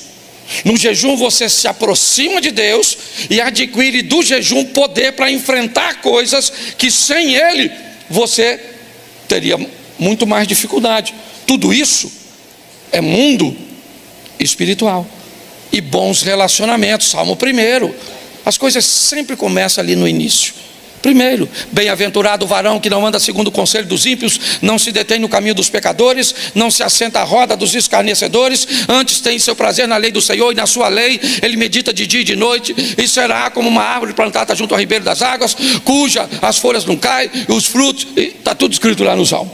S1: No jejum você se aproxima de Deus e adquire do jejum poder para enfrentar coisas que sem ele você teria muito mais dificuldade. Tudo isso é mundo espiritual e bons relacionamentos. Salmo 1. As coisas sempre começam ali no início. Primeiro, bem-aventurado o varão que não anda segundo o conselho dos ímpios, não se detém no caminho dos pecadores, não se assenta à roda dos escarnecedores, antes tem seu prazer na lei do Senhor, e na sua lei ele medita de dia e de noite, e será como uma árvore plantada junto ao ribeiro das águas, cuja as folhas não caem, e os frutos, está tudo escrito lá no Salmo.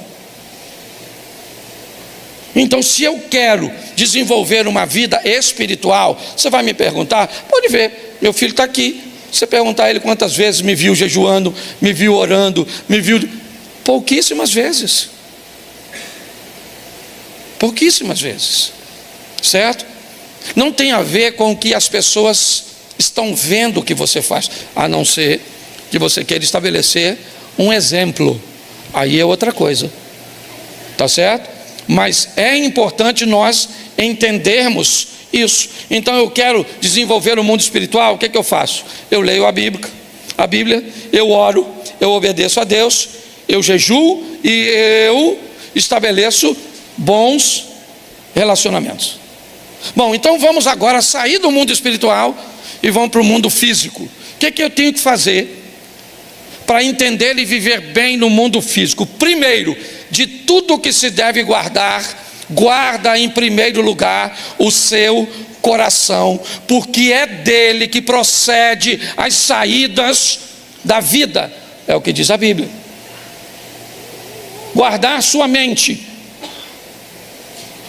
S1: Então, se eu quero desenvolver uma vida espiritual, você vai me perguntar, pode ver, meu filho está aqui. Você perguntar a ele quantas vezes me viu jejuando, me viu orando, me viu... Pouquíssimas vezes. Pouquíssimas vezes. Certo? Não tem a ver com o que as pessoas estão vendo que você faz, a não ser que você queira estabelecer um exemplo. Aí é outra coisa. Tá certo? Mas é importante nós entendermos isso. Então eu quero desenvolver o mundo espiritual. O que é que eu faço? Eu leio a Bíblia, eu oro, eu obedeço a Deus, eu jejuo e eu estabeleço bons relacionamentos. Bom, então vamos agora sair do mundo espiritual e vamos para o mundo físico. O que é que eu tenho que fazer para entender e viver bem no mundo físico? Primeiro, de tudo que se deve guardar, guarda em primeiro lugar o seu coração, porque é dele que procede as saídas da vida, é o que diz a Bíblia. guardar sua mente,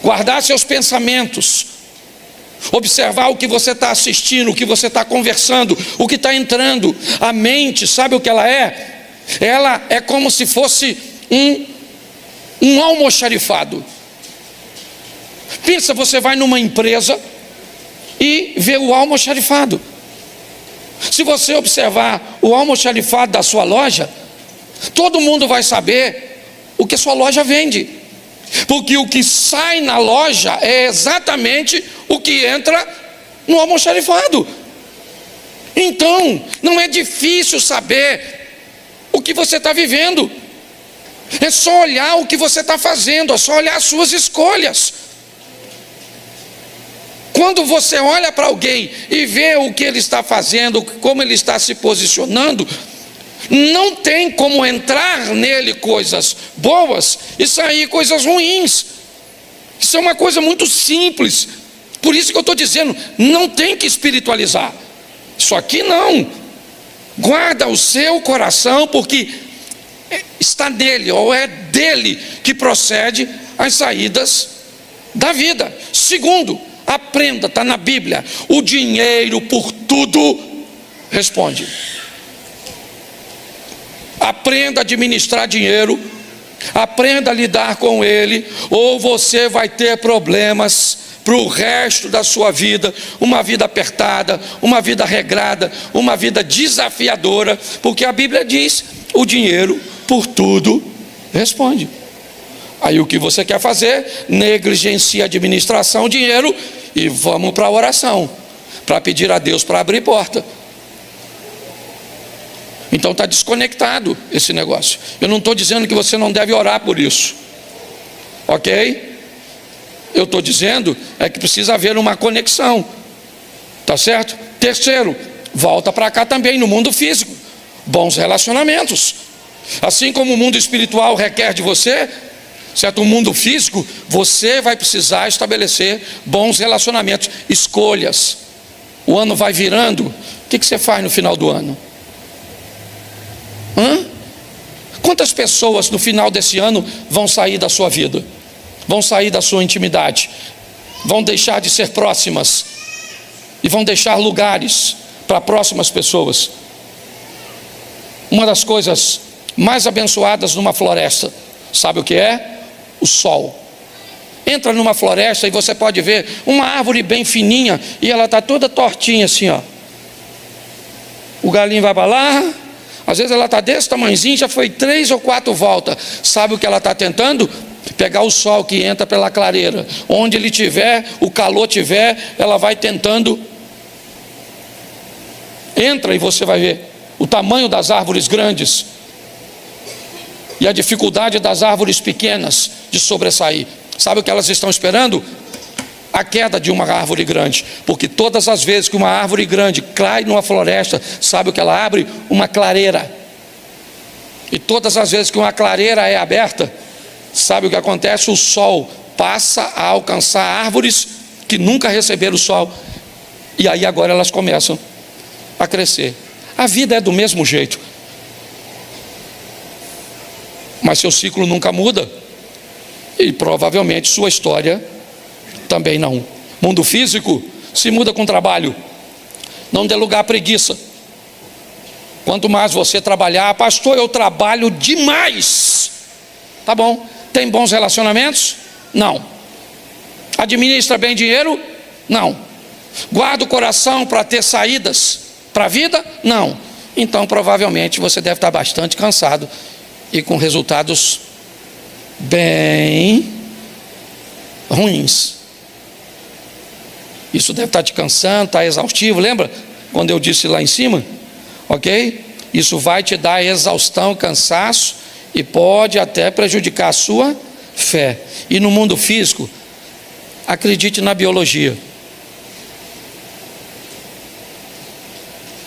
S1: guardar seus pensamentos, observar o que você está assistindo, o que você está conversando, o que está entrando. A mente, sabe o que ela é? Ela é como se fosse um almoxarifado. Pensa, você vai numa empresa e vê o almoxarifado. Se você observar o almoxarifado da sua loja, todo mundo vai saber o que sua loja vende, porque o que sai na loja é exatamente o que entra no almoxarifado. Então, não é difícil saber o que você está vivendo, é só olhar o que você está fazendo, é só olhar as suas escolhas. Quando você olha para alguém e vê o que ele está fazendo, como ele está se posicionando, não tem como entrar nele coisas boas e sair coisas ruins. Isso é uma coisa muito simples. Por isso que eu estou dizendo, não tem que espiritualizar. Isso aqui não. Guarda o seu coração, porque está nele, ou é dele que procede as saídas da vida. Segundo, aprenda, está na Bíblia, o dinheiro por tudo responde. Aprenda a administrar dinheiro, aprenda a lidar com ele, ou você vai ter problemas para o resto da sua vida, uma vida apertada, uma vida regrada, uma vida desafiadora, porque a Bíblia diz, o dinheiro por tudo responde. Aí o que você quer fazer? Negligencia a administração, dinheiro, e vamos para a oração, para pedir a Deus para abrir porta. Então está desconectado esse negócio. Eu não estou dizendo que você não deve orar por isso, ok? Eu estou dizendo é que precisa haver uma conexão, tá certo? Terceiro, volta para cá também no mundo físico, bons relacionamentos. Assim como o mundo espiritual requer de você, certo? O mundo físico, você vai precisar estabelecer bons relacionamentos, escolhas. O ano vai virando, o que você faz no final do ano? Quantas pessoas no final desse ano vão sair da sua vida? Vão sair da sua intimidade? Vão deixar de ser próximas? E vão deixar lugares para próximas pessoas? Uma das coisas mais abençoadas numa floresta, sabe o que é? O sol. Entra numa floresta e você pode ver uma árvore bem fininha e ela está toda tortinha assim, ó. O galinho vai para lá, às vezes ela está desse tamanhozinho, já foi 3 ou 4 voltas. Sabe o que ela está tentando? Pegar o sol que entra pela clareira. Onde ele tiver, o calor tiver, ela vai tentando. Entra e você vai ver o tamanho das árvores grandes e a dificuldade das árvores pequenas de sobressair. Sabe o que elas estão esperando? A queda de uma árvore grande, porque todas as vezes que uma árvore grande cai numa floresta, sabe o que ela abre? Uma clareira. E todas as vezes que uma clareira é aberta, sabe o que acontece? O sol passa a alcançar árvores que nunca receberam o sol, e aí agora elas começam a crescer. A vida é do mesmo jeito, mas seu ciclo nunca muda, e provavelmente sua história também não. Mundo físico se muda com trabalho. Não dê lugar à preguiça. Quanto mais você trabalhar, pastor, eu trabalho demais. Tá bom. Tem bons relacionamentos? Não. Administra bem dinheiro? Não. Guarda o coração para ter saídas para a vida? Não. Então provavelmente você deve estar bastante cansado e com resultados bem ruins. Isso deve estar te cansando, está exaustivo. Lembra quando eu disse lá em cima? Ok? Isso vai te dar exaustão, cansaço e pode até prejudicar a sua fé. E no mundo físico, acredite na biologia.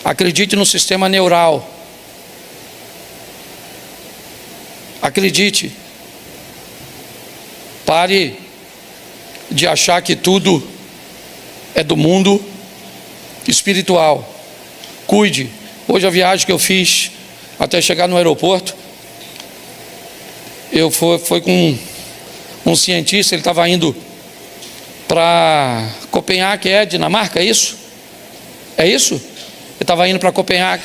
S1: Acredite no sistema neural. Acredite. Pare de achar que tudo é do mundo espiritual. Cuide. Hoje a viagem que eu fiz até chegar no aeroporto, foi com um cientista, ele estava indo para Copenhague, Dinamarca, é isso? É isso? Ele estava indo para Copenhague,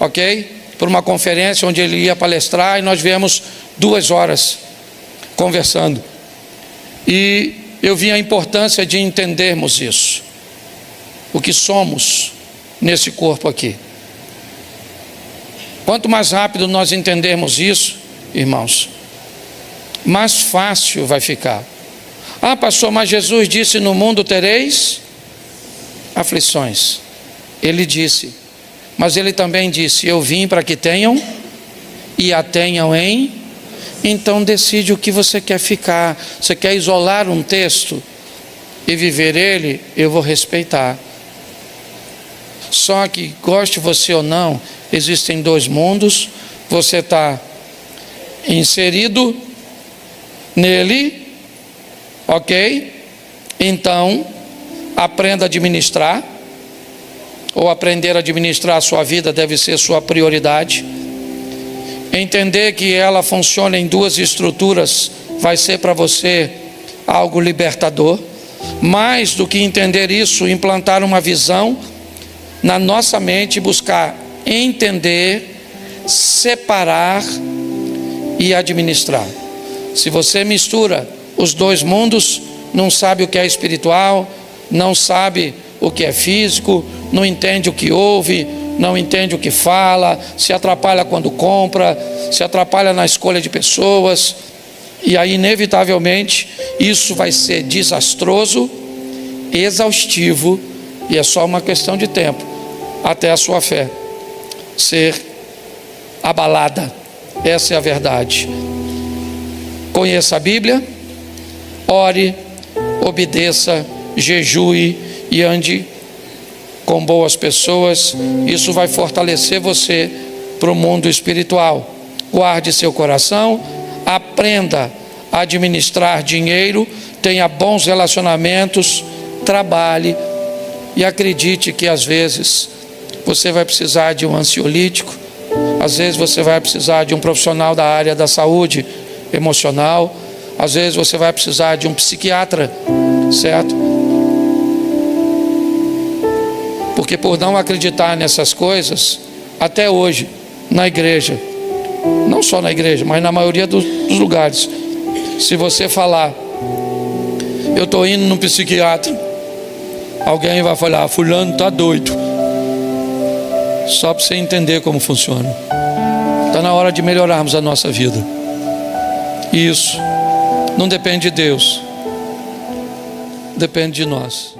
S1: ok? Por uma conferência onde ele ia palestrar, e nós viemos 2 horas conversando. E eu vi a importância de entendermos isso, o que somos nesse corpo aqui. Quanto mais rápido nós entendermos isso, irmãos, mais fácil vai ficar. Ah, pastor, mas Jesus disse: no mundo tereis aflições. Ele disse, mas ele também disse: eu vim para que tenham e a tenham em. Então decide o que você quer ficar. Você quer isolar um texto e viver ele? Eu vou respeitar. Só que, goste você ou não, existem 2 mundos. Você está inserido nele, ok? Então aprenda a administrar, ou aprender a administrar a sua vida deve ser sua prioridade. Entender que ela funciona em 2 estruturas vai ser para você algo libertador. Mais do que entender isso, implantar uma visão na nossa mente, buscar entender, separar e administrar. Se você mistura os 2 mundos, não sabe o que é espiritual, não sabe o que é físico, não entende o que ouve, não entende o que fala, se atrapalha quando compra, se atrapalha na escolha de pessoas, e aí inevitavelmente isso vai ser desastroso, exaustivo, e é só uma questão de tempo até a sua fé ser abalada. Essa é a verdade. Conheça a Bíblia, ore, obedeça, jejue e ande com boas pessoas. Isso vai fortalecer você para o mundo espiritual. Guarde seu coração, aprenda a administrar dinheiro, tenha bons relacionamentos, trabalhe e acredite que às vezes você vai precisar de um ansiolítico, às vezes você vai precisar de um profissional da área da saúde emocional, às vezes você vai precisar de um psiquiatra, certo? Porque por não acreditar nessas coisas, até hoje, na igreja, não só na igreja, mas na maioria dos lugares, se você falar: eu estou indo no psiquiatra, alguém vai falar: fulano está doido. Só para você entender como funciona. Está na hora de melhorarmos a nossa vida. Isso não depende de Deus, depende de nós.